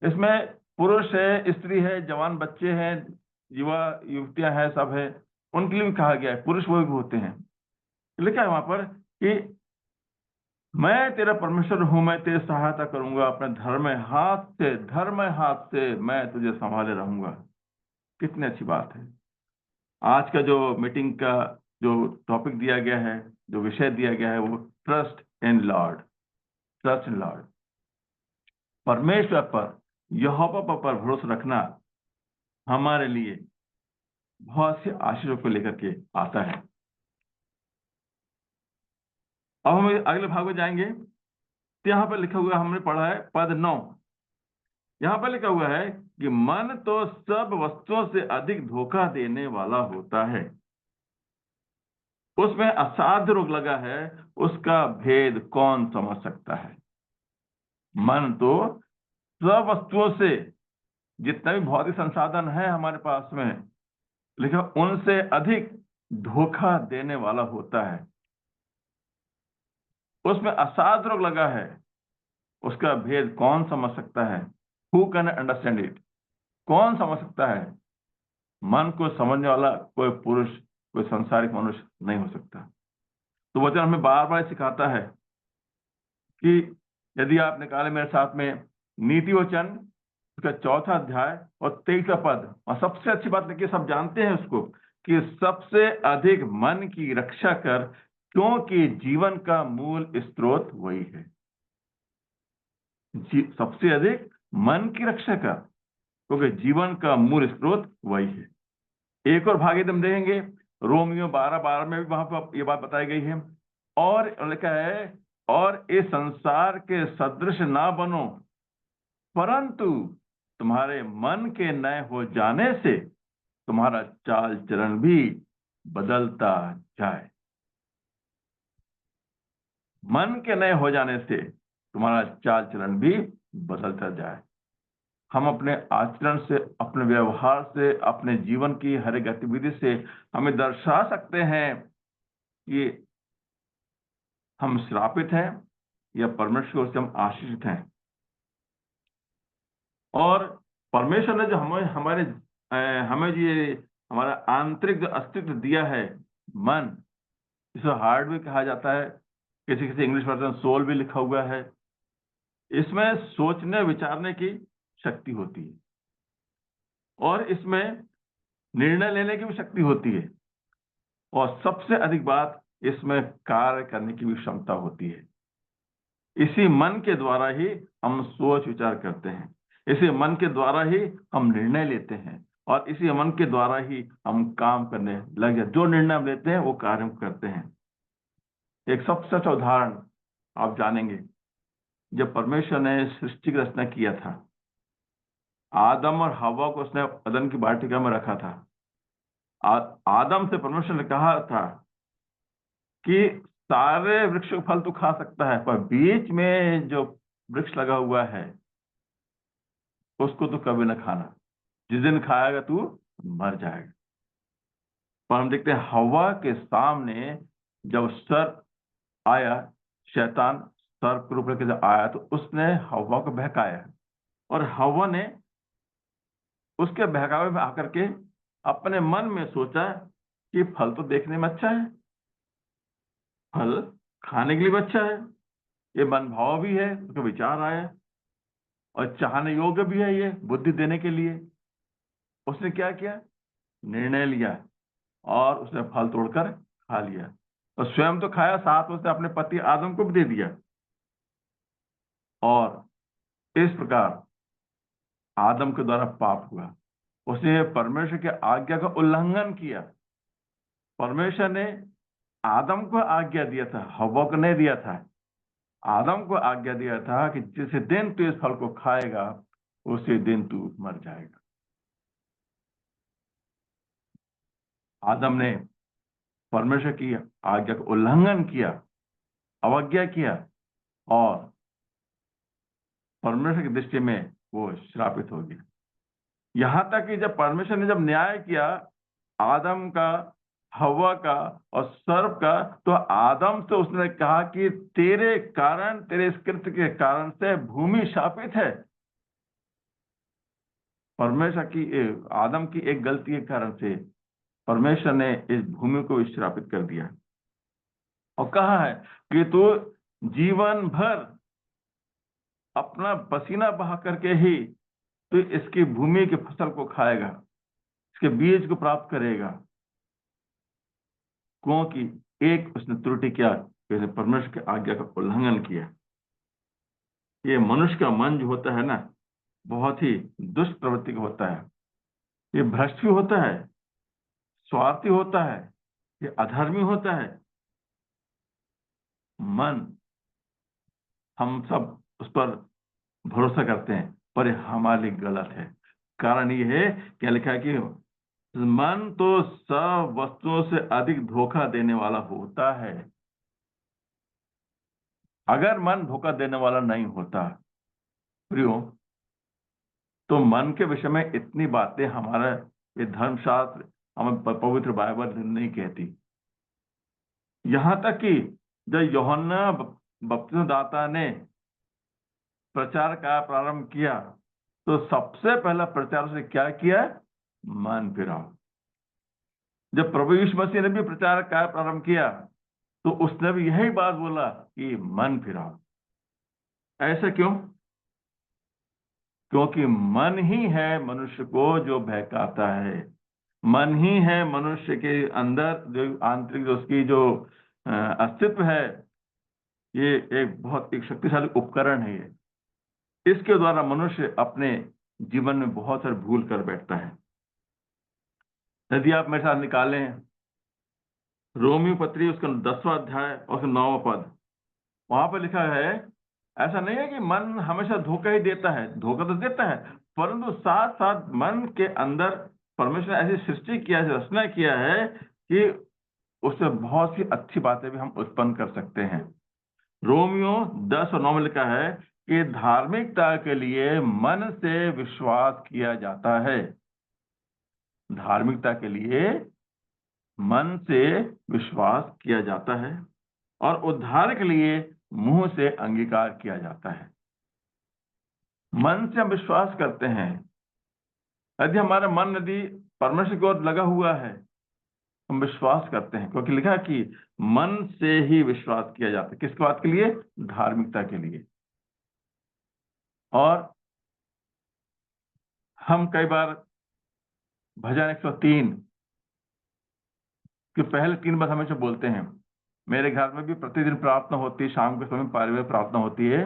इसमें पुरुष है, स्त्री है, जवान बच्चे हैं, युवा युवतियां हैं, सब है, उनके लिए भी कहा गया है, पुरुष वो भी होते हैं। लिखा है वहां पर कि मैं तेरा परमेश्वर हूं, मैं तेरी सहायता करूंगा, अपने धर्म हाथ से मैं तुझे संभाले रहूंगा। कितनी अच्छी बात है। आज का जो मीटिंग का जो टॉपिक दिया गया है, जो विषय दिया गया है, वो trust in Lord, trust in Lord. परमेश्वर पर, यहोवा पर भरोसा रखना हमारे लिए बहुत से आशीषों को लेकर के आता है। अब हम अगले भाग में जाएंगे। तो यहां पर लिखा हुआ, हमने पढ़ा है पद 9, यहां पर लिखा हुआ है कि मन तो सब वस्तुओं से अधिक धोखा देने वाला होता है, उसमें असाध्य रोग लगा है, उसका भेद कौन समझ सकता है। मन तो सब वस्तुओं से, जितना भी भौतिक संसाधन है हमारे पास में, लेकिन उनसे अधिक धोखा देने वाला होता है, उसमें असाध्य रोग लगा है, उसका भेद कौन समझ सकता है। Who can understand it? कौन समझ सकता है? मन को समझने वाला कोई पुरुष, कोई संसारिक मनुष्य नहीं हो सकता। तो वचन हमें बार बार सिखाता है कि यदि आप निकाले मेरे साथ में नीति वचन उसका 4था अध्याय और 23वां पद, और सबसे अच्छी बात देखिए, सब जानते हैं उसको, कि सबसे अधिक मन की रक्षा कर, क्योंकि जीवन का मूल स्रोत वही है। सबसे अधिक मन की रक्षा कर, क्योंकि जीवन का मूल स्रोत वही है। एक और भाग हम देखेंगे, रोमियो 12:12 में भी वहां पर यह बात बताई गई है, और लिखा है, और इस संसार के सदृश ना बनो, परंतु तुम्हारे मन के नए हो जाने से तुम्हारा चाल चलन भी बदलता जाए। मन के नए हो जाने से तुम्हारा चाल चलन भी बदलता जाए। हम अपने आचरण से, अपने व्यवहार से, अपने जीवन की हर एक गतिविधि से हमें दर्शा सकते हैं कि हम श्रापित हैं या परमेश्वर से हम आशीषित हैं। और परमेश्वर ने जो हमें ये हमारा आंतरिक जो अस्तित्व दिया है, मन, इसे हार्ट भी कहा जाता है, किसी किसी इंग्लिश वर्जन सोल भी लिखा हुआ है। इसमें सोचने विचारने की शक्ति होती है और इसमें निर्णय लेने की भी शक्ति होती है, और सबसे अधिक बात, इसमें कार्य करने की भी क्षमता होती है। इसी मन के द्वारा ही हम सोच विचार करते हैं, इसी मन के द्वारा ही हम निर्णय लेते हैं, और इसी मन के द्वारा ही हम काम करने लग जाते। जो निर्णय हम लेते हैं वो कार्य हम करते हैं। एक सबसे अच्छा उदाहरण आप जानेंगे, जब परमेश्वर ने सृष्टि की रचना किया था, आदम और हव्वा को उसने अदन की वाटिका में रखा था। आदम से परमेश्वर ने कहा था कि सारे वृक्ष का फल तू खा सकता है, पर बीच में जो वृक्ष लगा हुआ है उसको तो कभी न खाना, जिस दिन खाएगा तू मर जाएगा। पर हम देखते हैं हव्वा के सामने जब सर्प आया, शैतान सर्प के रूप में जब आया, तो उसने हव्वा को बहकाया, और हव्वा ने उसके बहकावे में आकर के अपने मन में सोचा कि फल तो देखने में अच्छा है, फल खाने के लिए भी अच्छा है, ये मन भाव भी है, उसका विचार आया, और चाहने योग्य भी है, ये बुद्धि देने के लिए। उसने क्या किया? निर्णय लिया और उसने फल तोड़कर खा लिया, और स्वयं तो खाया, साथ उसने अपने पति आदम को भी दे दिया। और इस प्रकार आदम के द्वारा पाप हुआ। उसने परमेश्वर की आज्ञा का उल्लंघन किया। परमेश्वर ने आदम को आज्ञा दिया था, हव्वा को नहीं दिया था। आदम को आज्ञा दिया था कि जिस दिन तू इस फल को खाएगा उसी दिन तू मर जाएगा। आदम ने परमेश्वर की आज्ञा का उल्लंघन किया, अवज्ञा किया, और परमेश्वर की दृष्टि में वो श्रापित हो गया। यहां तक कि जब परमेश्वर ने जब न्याय किया आदम का, हव्वा का और सर्प का, तो आदम से उसने कहा कि तेरे कारण, तेरे इस कृत्य के कारण से भूमि शापित है। परमेश्वर की, आदम की एक गलती के कारण से परमेश्वर ने इस भूमि को श्रापित कर दिया, और कहा है कि तू जीवन भर अपना पसीना बहा करके ही तो इसकी भूमि की फसल को खाएगा, इसके बीज को प्राप्त करेगा। क्योंकि एक उसने त्रुटि किया, परमेश्वर की आज्ञा का उल्लंघन किया। ये मनुष्य का मन जो होता है ना, बहुत ही दुष्ट प्रवृत्ति का होता है। ये भ्रष्ट भी होता है, स्वार्थी होता है, ये अधर्मी होता है। मन, हम सब उस पर भरोसा करते हैं, पर ये हमारे लिए गलत है। कारण ये है, क्या लिखा है कि मन तो सब वस्तुओं से अधिक धोखा देने वाला होता है। अगर मन धोखा देने वाला नहीं होता प्रियो, तो मन के विषय में इतनी बातें हमारा ये धर्मशास्त्र, हमें पवित्र बाइबल नहीं कहती। यहां तक कि जब यूहन्ना बपतिस्मादाता ने प्रचार का प्रारंभ किया, तो सबसे पहला प्रचार उसने क्या किया? मन फिराओ। जब प्रभु यीशु मसीह ने भी प्रचार का प्रारंभ किया, तो उसने भी यही बात बोला कि मन फिराओ। ऐसा क्यों? क्योंकि मन ही है मनुष्य को जो बहकाता है। मन ही है मनुष्य के अंदर जो आंतरिक, जो उसकी जो अस्तित्व है, ये एक बहुत एक शक्तिशाली उपकरण है। ये इसके द्वारा मनुष्य अपने जीवन में बहुत सारे भूल कर बैठता है। यदि आप मेरे साथ निकालें रोमियो पत्री, उसका 10वां अध्याय और उसका 9वां पद, वहां पर लिखा है ऐसा नहीं है कि मन हमेशा धोखा ही देता है, धोखा तो देता है, परंतु साथ साथ मन के अंदर परमेश्वर ने ऐसी सृष्टि किया है, रचना किया है कि उससे बहुत सी अच्छी बातें भी हम उत्पन्न कर सकते हैं। रोमियो 10 और 9 में लिखा है कि धार्मिकता के लिए मन से विश्वास किया जाता है। धार्मिकता के लिए मन से विश्वास किया जाता है और उद्धार के लिए मुंह से अंगीकार किया जाता है। मन से हम विश्वास करते हैं। यदि हमारा मन यदि परमेश्वर की ओर लगा हुआ है, हम विश्वास करते हैं, क्योंकि लिखा है कि मन से ही विश्वास किया जाता है। किस बात के लिए? धार्मिकता के लिए। और हम कई बार भजन 103 के पहले 3 बार हमेशा बोलते हैं। मेरे घर में भी प्रतिदिन प्रार्थना होती है, शाम के समय पारिवारिक प्रार्थना होती है,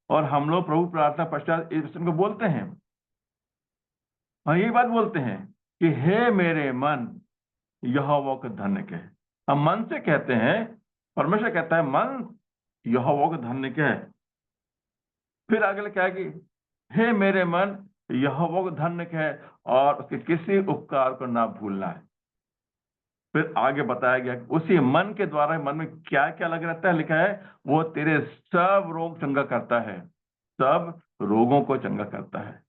और हम लोग प्रभु प्रार्थना पश्चात इस वचन को बोलते हैं। और यही बात बोलते हैं कि हे मेरे मन यहोवा को धन्य कह। हम मन से कहते हैं, परमेश्वर कहता है मन यहोवा को धन्य कह। फिर आगे क्या है कि हे मेरे मन यहोवा को धन्य कह और उसके किसी उपकार को ना भूलना है। फिर आगे बताया गया कि उसी मन के द्वारा मन में क्या क्या लग रहता है, लिखा है वो तेरे सब रोग चंगा करता है, सब रोगों को चंगा करता है।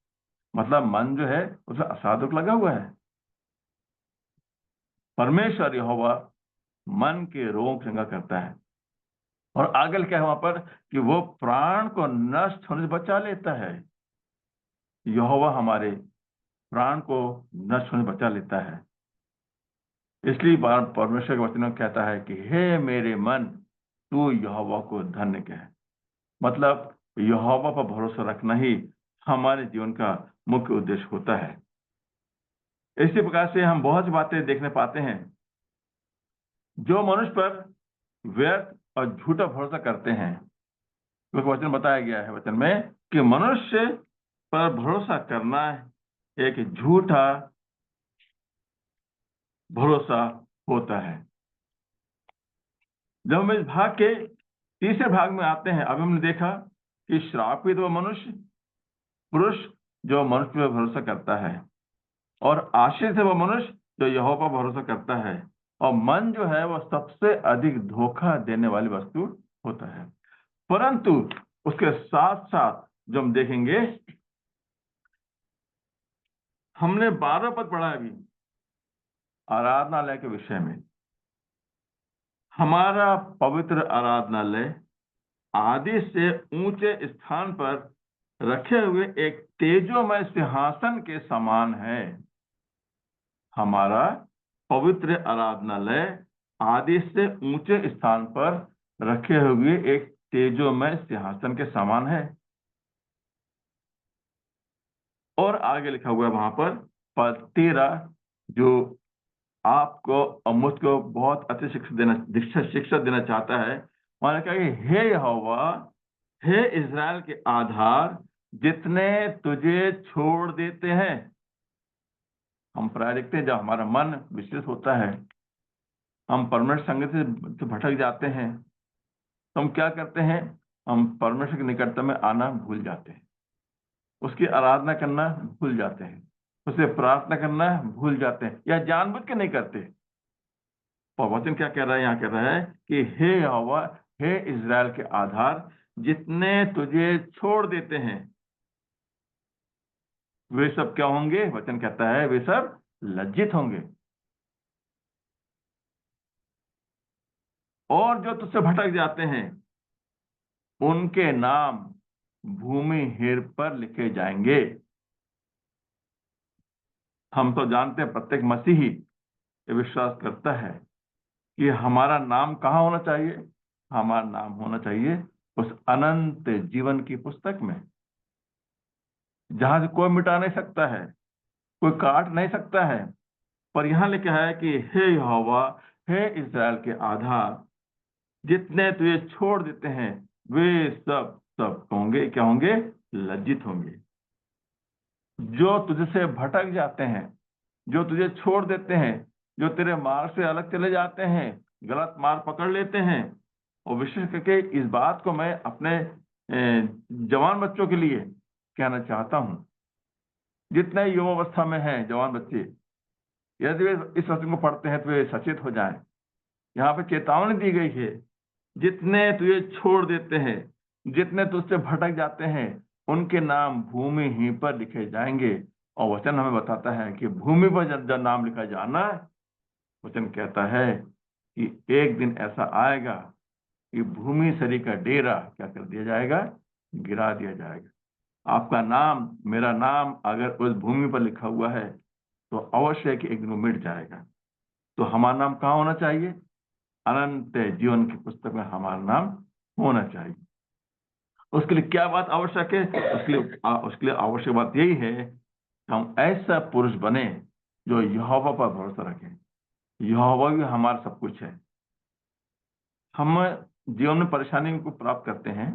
मतलब मन जो है उसमें असाधुक लगा हुआ है। परमेश्वर यहोवा मन के रोग चंगा करता है। और आगे क्या है वहां पर कि वो प्राण को नष्ट होने से बचा लेता है। यहोवा हमारे प्राण को नष्ट होने से बचा लेता है। इसलिए परमेश्वर के वचन में कहता है कि हे मेरे मन तू यहोवा को धन्य कह। मतलब यहोवा पर भरोसा रखना ही हमारे जीवन का मुख्य उद्देश्य होता है। इसी प्रकार से हम बहुत सी बातें देखने पाते हैं। जो मनुष्य पर व्यर्थ और झूठा भरोसा करते हैं, क्योंकि वचन बताया गया है वचन में कि मनुष्य पर भरोसा करना एक झूठा भरोसा होता है। जब हम इस भाग के तीसरे भाग में आते हैं, अब हमने देखा कि श्रापित वो मनुष्य पुरुष जो मनुष्य पर भरोसा करता है, और आशीष है वो मनुष्य जो यहोवा पर भरोसा करता है। और मन जो है वो सबसे अधिक धोखा देने वाली वस्तु होता है। परंतु उसके साथ साथ जो हम देखेंगे, हमने 12 पद पढ़ा अभी आराधनालय के विषय में। हमारा पवित्र आराधनालय आदि से ऊंचे स्थान पर रखे हुए एक तेजोमय सिंहासन के समान है। हमारा पवित्र आराधनालय आदि से ऊंचे स्थान पर रखे हुए एक तेजोमय सिंहासन के समान है। और आगे लिखा हुआ है वहां पर पद 13, जो आपको और मुझको बहुत अच्छी शिक्षा देना चाहता है। वहां कहा कि हे यहोवा, हे इज़राइल के आधार, जितने तुझे छोड़ देते हैं। हम प्राय देखते हैं जब हमारा मन विचलित होता है, हम परमेश्वर संगत से भटक जाते हैं, तो हम क्या करते हैं? हम परमेश्वर की निकटता में आना भूल जाते हैं, उसकी आराधना करना भूल जाते हैं, उसे प्रार्थना करना भूल जाते हैं, या जानबूझ के नहीं करते। और वचन क्या कह रहा है? यहाँ कह रहा है कि हे यहोवा, हे इज़राइल के आधार, जितने तुझे छोड़ देते हैं वे सब क्या होंगे? वचन कहता है वे सब लज्जित होंगे। और जो तुझसे भटक जाते हैं उनके नाम भूमि हेर पर लिखे जाएंगे। हम तो जानते हैं प्रत्येक मसीही ये विश्वास करता है कि हमारा नाम कहाँ होना चाहिए? हमारा नाम होना चाहिए उस अनंत जीवन की पुस्तक में, जहां से कोई मिटा नहीं सकता है, कोई काट नहीं सकता है। पर यहां लिखा है कि हे यहोवा, हे इज़राइल के आधार, जितने तुझे छोड़ देते हैं वे सब सब होंगे, क्या होंगे? लज्जित होंगे। जो तुझसे भटक जाते हैं, जो तुझे छोड़ देते हैं, जो तेरे मार्ग से अलग चले जाते हैं, गलत मार्ग पकड़ लेते हैं। और विशेष करके इस बात को मैं अपने जवान बच्चों के लिए कहना चाहता हूँ, जितने युवावस्था में हैं जवान बच्चे, यदि वे इस वचन को पढ़ते हैं तो वे सचेत हो जाएं। यहाँ पे चेतावनी दी गई है, जितने तुझे छोड़ देते हैं, जितने तुझसे भटक जाते हैं, उनके नाम भूमि ही पर लिखे जाएंगे। और वचन हमें बताता है कि भूमि पर जब नाम लिखा जाना है, वचन कहता है कि एक दिन ऐसा आएगा कि भूमि सरी का डेरा क्या कर दिया जाएगा, गिरा दिया जाएगा। आपका नाम, मेरा नाम अगर उस भूमि पर लिखा हुआ है तो अवश्य है कि एक दिन वो मिट जाएगा। तो हमारा नाम कहाँ होना चाहिए? अनंत जीवन की पुस्तक में हमारा नाम होना चाहिए। उसके लिए क्या बात आवश्यक है? उसके लिए आवश्यक बात यही है कि हम ऐसा पुरुष बने जो यहोवा पर भरोसा रखें। यहोवा भी हमारा सब कुछ है। हम जीवन में परेशानी को प्राप्त करते हैं,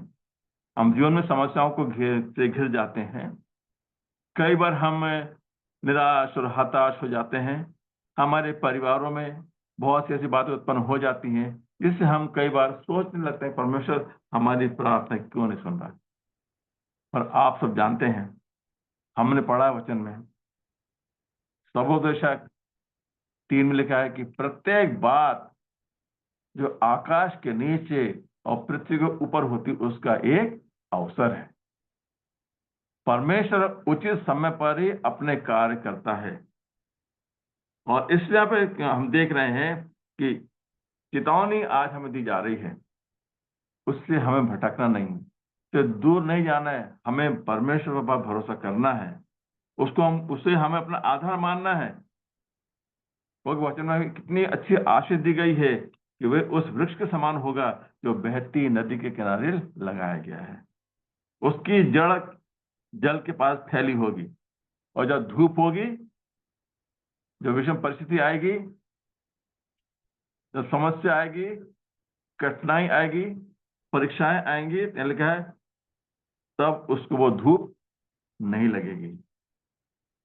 हम जीवन में समस्याओं को घिर जाते हैं। कई बार हम निराश और हताश हो जाते हैं। हमारे परिवारों में बहुत सी ऐसी बातें उत्पन्न हो जाती हैं जिससे हम कई बार सोचने लगते हैं परमेश्वर हमारी प्रार्थना क्यों नहीं सुन रहा। पर आप सब जानते हैं, हमने पढ़ा वचन में सबोपदेशक 3 में लिखा है कि प्रत्येक बात जो आकाश के नीचे और पृथ्वी के ऊपर होती उसका एक अवसर है। परमेश्वर उचित समय पर ही अपने कार्य करता है। और इसलिए यहाँ पे हम देख रहे हैं कि चेतावनी आज हमें दी जा रही है, उससे हमें भटकना नहीं, तो दूर नहीं जाना है। हमें परमेश्वर पर भरोसा करना है, उसे हमें अपना आधार मानना है। क्योंकि वचन में कितनी अच्छी आशीष दी गई है कि वे उस वृक्ष के समान होगा जो बहती नदी के किनारे लगाया गया है। उसकी जड़ जल के पास फैली होगी, और जब धूप होगी, जब विषम परिस्थिति आएगी, जब समस्या आएगी, कठिनाई आएगी, परीक्षाएं आएंगी, लिखा है तब उसको वो धूप नहीं लगेगी।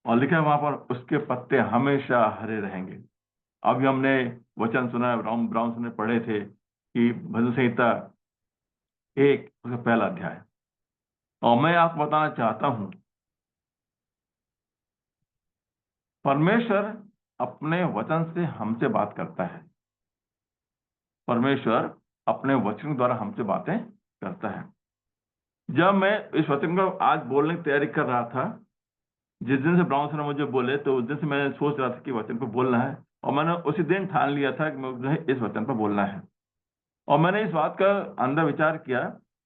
और लिखा है वहां पर उसके पत्ते हमेशा हरे रहेंगे। अभी हमने वचन सुना, ब्राउन ने पढ़े थे कि भजन संहिता 1 उसका पहला अध्याय। और मैं आपको बताना चाहता हूं, परमेश्वर अपने वचन से हमसे बात करता है। परमेश्वर अपने वचन द्वारा हमसे बातें करता है। जब मैं इस वचन को आज बोलने की तैयारी कर रहा था, जिस दिन से ब्राउन ने मुझे बोले, तो उस दिन से मैं सोच रहा था कि वचन को बोलना है, और मैंने उसी दिन ठान लिया था कि मुझे इस वचन पर बोलना है। और मैंने इस बात का अंदर विचार किया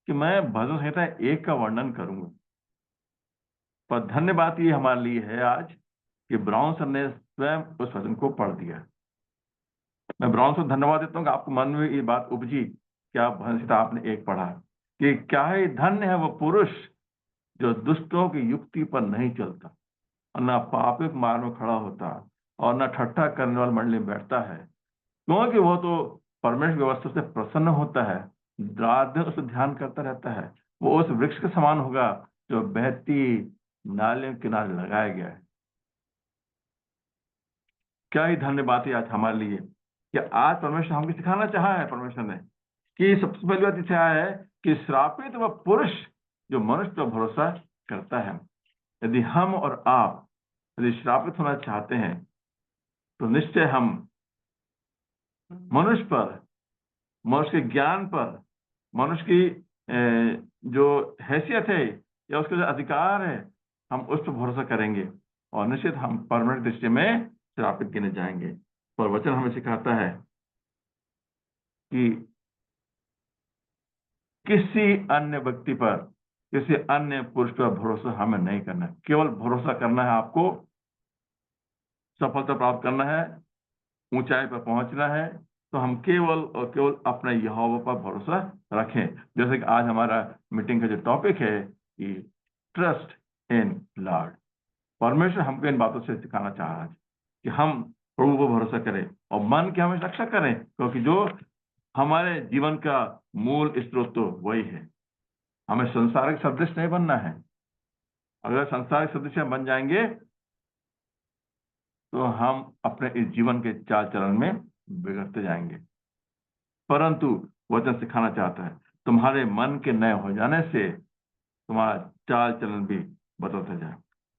कि मैं भजन संहिता 1 का वर्णन करूंगा। पर धन्य बात ये हमारे लिए है आज कि ब्राउन सर ने स्वयं उस वचन को पढ़ दिया। मैं ब्राउन सर धन्यवाद देता हूँ कि आपको मन में ये बात उपजी कि आप भजन संहिता आपने 1 पढ़ा, कि क्या ही धन्य है वो पुरुष जो दुष्टों की युक्ति पर नहीं चलता, और न पापिक मार्ग में खड़ा होता, और न ठट्ठा करने वाले मंडली में बैठता है। क्योंकि वो तो परमेश्वर व्यवस्था से प्रसन्न होता है, रात दिन उसे ध्यान करता रहता है। वो उस वृक्ष के समान होगा जो बहती नाले के किनारे लगाया गया है। क्या ही धन्य बात है आज हमारे लिए कि आज परमेश्वर हमको सिखाना चाहा है, परमेश्वर ने, कि सबसे पहली बात इसे है कि श्रापित वह पुरुष जो मनुष्य पर भरोसा करता है। यदि हम और आप यदि श्रापित होना चाहते हैं तो निश्चय हम मनुष्य पर, मनुष्य के ज्ञान पर, मनुष्य की जो हैसियत है या उसका जो अधिकार है, हम उस पर भरोसा करेंगे, और निश्चित हम परमेश्वर दृष्टि में श्रापित गिने जाएंगे। पर वचन हमें सिखाता है कि किसी अन्य व्यक्ति पर, किसी अन्य पुरुष पर भरोसा हमें नहीं करना है। केवल भरोसा करना है, आपको सफलता प्राप्त करना है, ऊंचाई पर पहुंचना है, तो हम केवल और केवल अपने यहोवा पर भरोसा रखें। जैसे कि आज हमारा मीटिंग का जो टॉपिक है कि ट्रस्ट इन लॉर्ड। परमेश्वर हमको इन बातों से सिखाना चाह रहा है कि हम प्रभु पर भरोसा करें और मन की हमें रक्षा करें, क्योंकि जो हमारे जीवन का मूल स्रोत तो वही है। हमें संसारिक सदृश नहीं बनना है। अगर संसारिक सदृश बन जाएंगे तो हम अपने इस जीवन के चाल चलन में बिगड़ते जाएंगे। परंतु वचन सिखाना चाहता है तुम्हारे मन के नए हो जाने से तुम्हारा चाल चलन भी बदलता जाए।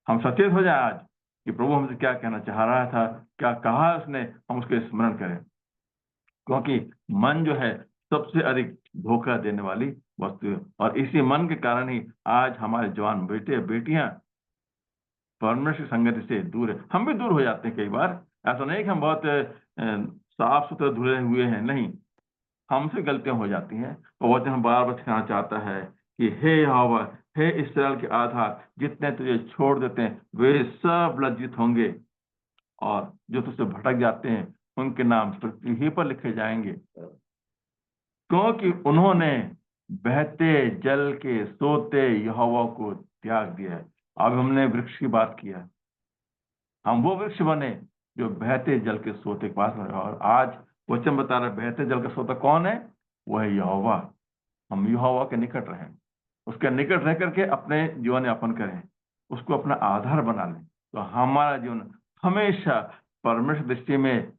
हम सचेत हो जाए आज कि प्रभु हमसे क्या कहना चाह रहा था, क्या कहा उसने, हम उसके स्मरण करें, क्योंकि मन जो है सबसे अधिक धोखा देने वाली वस्तु है। और इसी मन के कारण ही आज हमारे जवान बेटे बेटियां परमेश्वर की संगति से दूर है। हम भी दूर हो जाते हैं कई बार, ऐसा नहीं कि हम बहुत साफ सुथरे धुले हुए हैं, नहीं, हमसे गलतियां हो जाती हैं। और वचन हम बार बार सिखाना चाहता है कि हे यहोवा, हे इस्राएल के आधार, जितने तुझे छोड़ देते हैं वे सब लज्जित होंगे, और जो तुझसे भटक जाते हैं उनके नाम पृथ्वी ही पर लिखे जाएंगे, क्योंकि उन्होंने बहते जल के सोते यहोवा को त्याग दिया है। अब हमने वृक्ष की बात किया, हम वो वृक्ष बने जो बहते जल के सोते के पास रहे। और आज वचन बता रहा है बहते जल का सोता कौन है? वो है यहोवा। हम यहोवा के निकट रहें, उसके निकट रह करके अपने जीवन यापन करें, उसको अपना आधार बना लें, तो हमारा जीवन हमेशा परमेश्वर दृष्टि में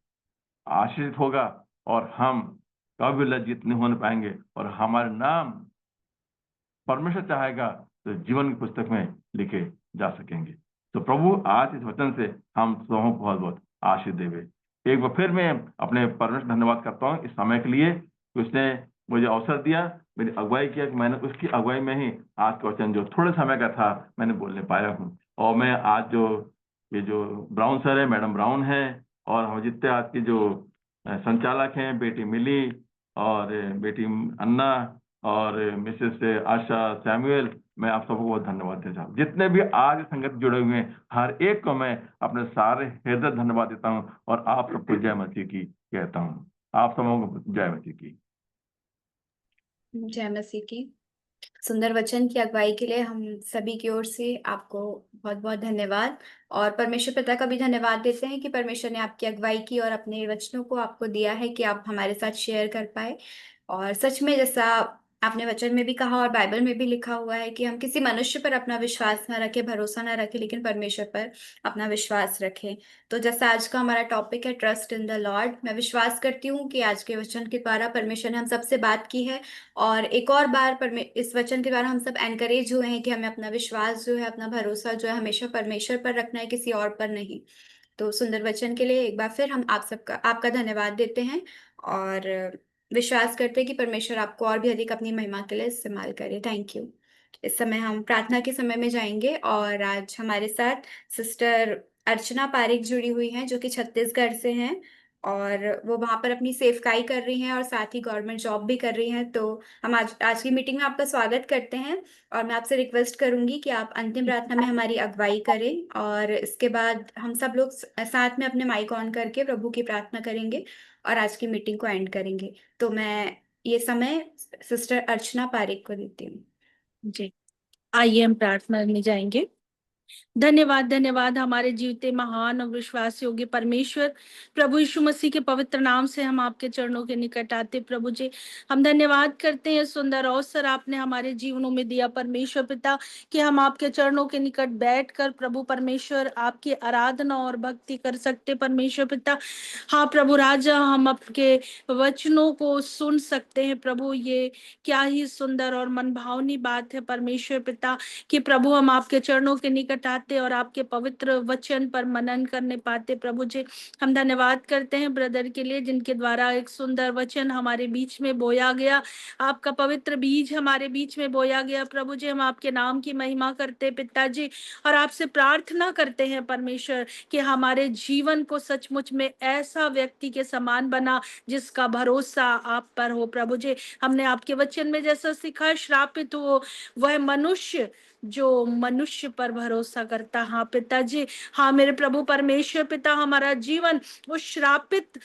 आशीषित होगा, और हम कभी लज्जित नहीं होने पाएंगे, और हमारे नाम परमेश्वर चाहेगा तो जीवन की पुस्तक में लिखे जा सकेंगे। तो प्रभु आज इस वचन से हम सबों को बहुत बहुत आशीष देवे। एक बार फिर मैं अपने परमेश्वर धन्यवाद करता हूँ इस समय के लिए कि उसने मुझे अवसर दिया, मेरी अगुवाई किया, कि मैंने उसकी अगुवाई में ही आज का वचन जो थोड़े समय का था मैंने बोलने पाया हूँ। और मैं आज ये जो ब्राउन सर है, मैडम ब्राउन है, और हम जितने आज के जो संचालक हैं, बेटी मिली और बेटी अन्ना और मिसेस आशा सैमुअल, मैं आप सबको बहुत धन्यवाद देता हूँ। जितने भी आज संगत जुड़े हुए हैं हर एक को मैं अपने सारे हृदय धन्यवाद देता हूँ, और आप सबको जय मसीह की कहता हूँ। आप सबों को जय मसीह की। जय मसीह की। सुंदर वचन की अगुवाई के लिए हम सभी की ओर से आपको बहुत बहुत धन्यवाद, और परमेश्वर पिता का भी धन्यवाद देते हैं कि परमेश्वर ने आपकी अगुवाई की और अपने वचनों को आपको दिया है कि आप हमारे साथ शेयर कर पाए। और सच में जैसा आपने वचन में भी कहा और बाइबल में भी लिखा हुआ है कि हम किसी मनुष्य पर अपना विश्वास ना रखें, भरोसा ना रखें, लेकिन परमेश्वर पर अपना विश्वास रखें। तो जैसा आज का हमारा टॉपिक है ट्रस्ट इन द लॉर्ड, मैं विश्वास करती हूँ कि आज के वचन के द्वारा परमेश्वर ने हम सबसे बात की है, और एक और बार इस वचन के द्वारा हम सब एनकरेज हुए हैं कि हमें अपना विश्वास जो है, अपना भरोसा जो है हमेशा परमेश्वर पर रखना है, किसी और पर नहीं। तो सुंदर वचन के लिए एक बार फिर हम आपका धन्यवाद देते हैं, और विश्वास करते हैं कि परमेश्वर आपको और भी अधिक अपनी महिमा के लिए इस्तेमाल करे। Thank you. इस समय हम प्रार्थना के समय में जाएंगे, और आज हमारे साथ सिस्टर अर्चना पारिक जुड़ी हुई हैं जो कि छत्तीसगढ़ से हैं, और वो वहाँ पर अपनी सेवकाई कर रही हैं और साथ ही गवर्नमेंट जॉब भी कर रही हैं। तो हम आज की मीटिंग में आपका स्वागत करते हैं, और मैं आपसे रिक्वेस्ट करूंगी कि आप अंतिम प्रार्थना में हमारी अगुवाई करें, और इसके बाद हम सब लोग साथ में अपने माइक ऑन करके प्रभु की प्रार्थना करेंगे और आज की मीटिंग को एंड करेंगे। तो मैं ये समय सिस्टर अर्चना पारिक को देती हूँ। जी, आइए हम प्रार्थना में जाएंगे। धन्यवाद धन्यवाद हमारे जीवते महान और विश्वास योग्य परमेश्वर, प्रभु यीशु मसीह के पवित्र नाम से हम आपके चरणों के निकट आते। प्रभु जी, हम धन्यवाद करते हैं सुंदर अवसर आपने हमारे जीवनों में दिया परमेश्वर पिता, कि हम आपके चरणों के निकट बैठकर प्रभु परमेश्वर आपकी आराधना और भक्ति कर सकते परमेश्वर पिता। हाँ प्रभु राजा, हम आपके वचनों को सुन सकते हैं प्रभु। ये क्या ही सुंदर और मनभावनी बात है परमेश्वर पिता, कि प्रभु हम आपके चरणों के निकट आते और आपके पवित्र वचन पर मनन करने पाते। प्रभु जी, हम धन्यवाद करते हैं ब्रदर के लिए जिनके द्वारा एक सुंदर वचन हमारे बीच में बोया गया, आपका पवित्र बीज हमारे बीच में बोया गया। प्रभु जी, हम आपके नाम की महिमा करते पिताजी, और आपसे प्रार्थना करते हैं परमेश्वर कि हमारे जीवन को सचमुच में ऐसा व्यक्ति के समान बना जिसका भरोसा आप पर हो। प्रभु जी, हमने आपके वचन में जैसा सीखा, श्रापित हो वह मनुष्य जो मनुष्य पर भरोसा करता। हाँ पिताजी, हाँ मेरे प्रभु परमेश्वर पिता, हमारा जीवन वो श्रापित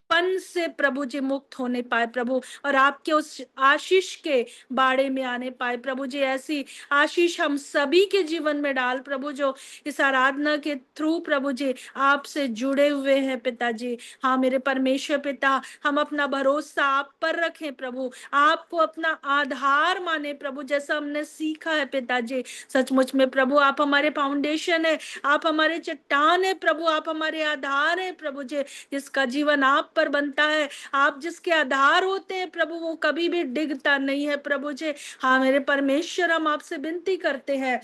पन से प्रभु जी मुक्त होने पाए प्रभु, और आपके उस आशीष के बाड़े में आने पाए प्रभु जी। ऐसी आशीष हम सभी के जीवन में डाल प्रभु, जो इस आराधना के थ्रू प्रभु जी आपसे जुड़े हुए हैं पिताजी। हाँ मेरे परमेश्वर पिता, हम अपना भरोसा आप पर रखें प्रभु, आपको अपना आधार माने प्रभु, जैसा हमने सीखा है पिताजी। सचमुच में प्रभु आप हमारे फाउंडेशन है, आप हमारे चट्टान है प्रभु, आप हमारे आधार है प्रभु जी, जिसका जीवन आप पर पर बनता है। आप जिसके आधार होते हैं प्रभु, वो कभी भी डिगता नहीं है प्रभु जी। हाँ मेरे परमेश्वर, हम आपसे विनती करते हैं,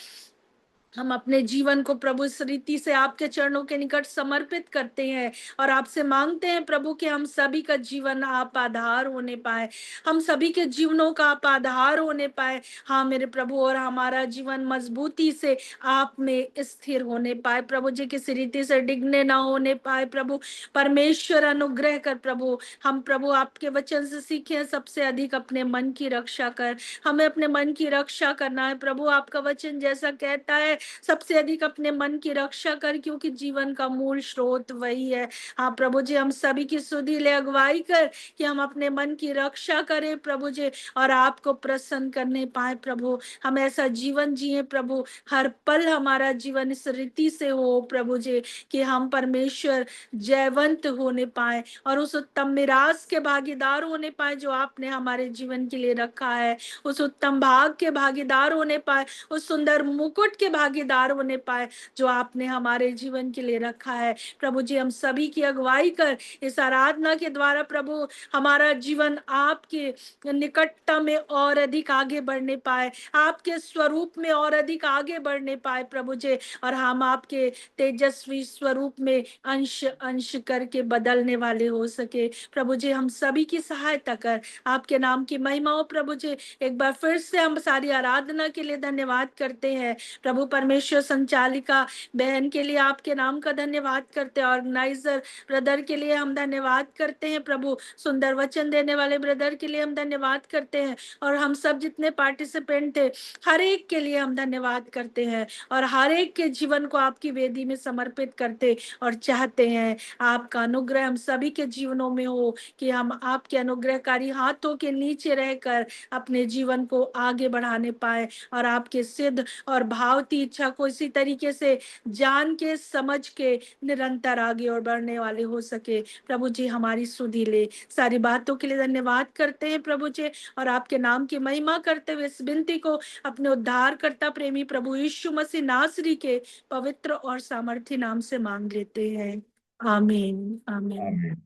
हम अपने जीवन को प्रभु इस रीति से आपके चरणों के निकट समर्पित करते हैं और आपसे मांगते हैं प्रभु कि हम सभी का जीवन आप आधार होने पाए, हम सभी के जीवनों का आप आधार होने पाए। हाँ मेरे प्रभु, और हमारा जीवन मजबूती से आप में स्थिर होने पाए प्रभु जी, किसी रीति से डिगने ना होने पाए प्रभु। परमेश्वर अनुग्रह कर प्रभु, हम प्रभु आपके वचन से सीखे सबसे अधिक अपने मन की रक्षा कर, हमें अपने मन की रक्षा करना है प्रभु। आपका वचन जैसा कहता है, सबसे अधिक अपने मन की रक्षा कर, क्योंकि जीवन का मूल स्रोत वही है। हाँ प्रभु जी, हम सभी की सुधीले अगुवाई कर कि हम अपने मन की रक्षा करें प्रभु जी, और आपको प्रसन्न करने पाए प्रभु। हम ऐसा जीवन जिए प्रभु, हर पल हमारा जीवन इस रीति से हो प्रभु जी कि हम परमेश्वर जयवंत होने पाए और उस उत्तम मिरास के भागीदार होने पाए जो आपने हमारे जीवन के लिए रखा है, उस उत्तम भाग के भागीदार होने पाए, उस सुंदर मुकुट के भागीदार होने पाए जो आपने हमारे जीवन के लिए रखा है प्रभु जी। हम सभी की अगुवाई कर इस आराधना के द्वारा प्रभु हमारा जीवन आपके निकटता में और अधिक आगे बढ़ने पाए, आपके स्वरूप में और अधिक आगे बढ़ने पाए प्रभु जी, और हम आपके तेजस्वी स्वरूप में अंश अंश करके बदलने वाले हो सके प्रभु जी। हम सभी की सहायता कर, आपके नाम की महिमा हो प्रभु जी। एक बार फिर से हम सारी आराधना के लिए धन्यवाद करते हैं प्रभु परमेश्वर। संचालिका बहन के लिए आपके नाम का धन्यवाद करते हैं, ऑर्गेनाइजर ब्रदर के लिए हम धन्यवाद करते हैं प्रभु, सुंदर वचन देने वाले ब्रदर के लिए हम धन्यवाद करते हैं, और हम सब जितने पार्टिसिपेंट थे हर एक के लिए हम धन्यवाद करते हैं, और हर एक के जीवन को आपकी वेदी में समर्पित करते और चाहते हैं आपका अनुग्रह हम सभी के जीवनों में हो, कि हम आपके अनुग्रहकारी हाथों के नीचे रहकर अपने जीवन को आगे बढ़ाने पाए और आपके सिद्ध और भावती इच्छा को इसी तरीके से जान के समझ के निरंतर आगे और बढ़ने वाले हो सके प्रभु जी। हमारी सुधि ले सारी बातों के लिए धन्यवाद करते हैं प्रभु जी, और आपके नाम की महिमा करते हुए इस विनती को अपने उद्धारकर्ता प्रेमी प्रभु यीशु मसीह नासरी के पवित्र और सामर्थी नाम से मांग लेते हैं, आमीन आमीन। आमीन।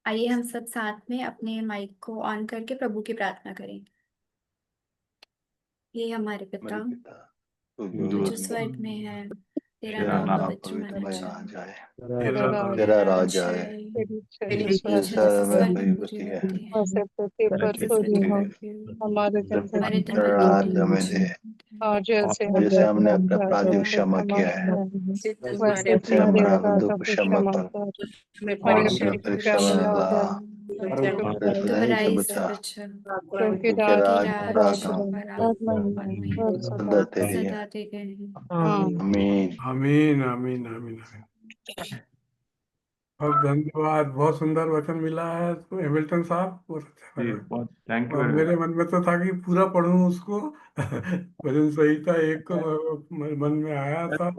आइए हम सब साथ में अपने माइक को ऑन करके प्रभु की प्रार्थना करें। ये हमारे पिता जो स्वर्ग में है, तेरा नाम पवित्र माना जाए, तेरा राज आए, तेरी तेरी इच्छा इच्छा जैसे में स्वर्ग में पूरी पूरी होती है, होती है, वैसे पृथ्वी पर वैसे पूरी पृथ्वी हो। पर भी हो। हमारे दिन हमारे दिन हर भर रात की हमें दे, और जैसे जैसे हमने अपने अपराध अपराधियों को को क्षमा किया है, वैसे वैसे हमारे हमारे अपराधों अपराधों को को क्षमा क्षमा कर, कर, और हमारी हमें परीक्षा परीक्षा में में न ला, डाल, बुराई से बुराई से बचा, बचा, क्योंकि क्योंकि रात राज राज रात और रात महिमा महिमा और सदा तेरी है। सदा तेरे हैं। आमीन। आमीन आमीन आमीन आमीन। बहुत धन्यवाद, बहुत सुंदर वचन मिला है तो हैमिल्टन साहब, बहुत अच्छा जी लगा। बहुत थैंक यू और वेरी मेरे मच। मन में तो था कि पूरा पढ़ूं उसको। भजन संहिता 1 को मन में आया था।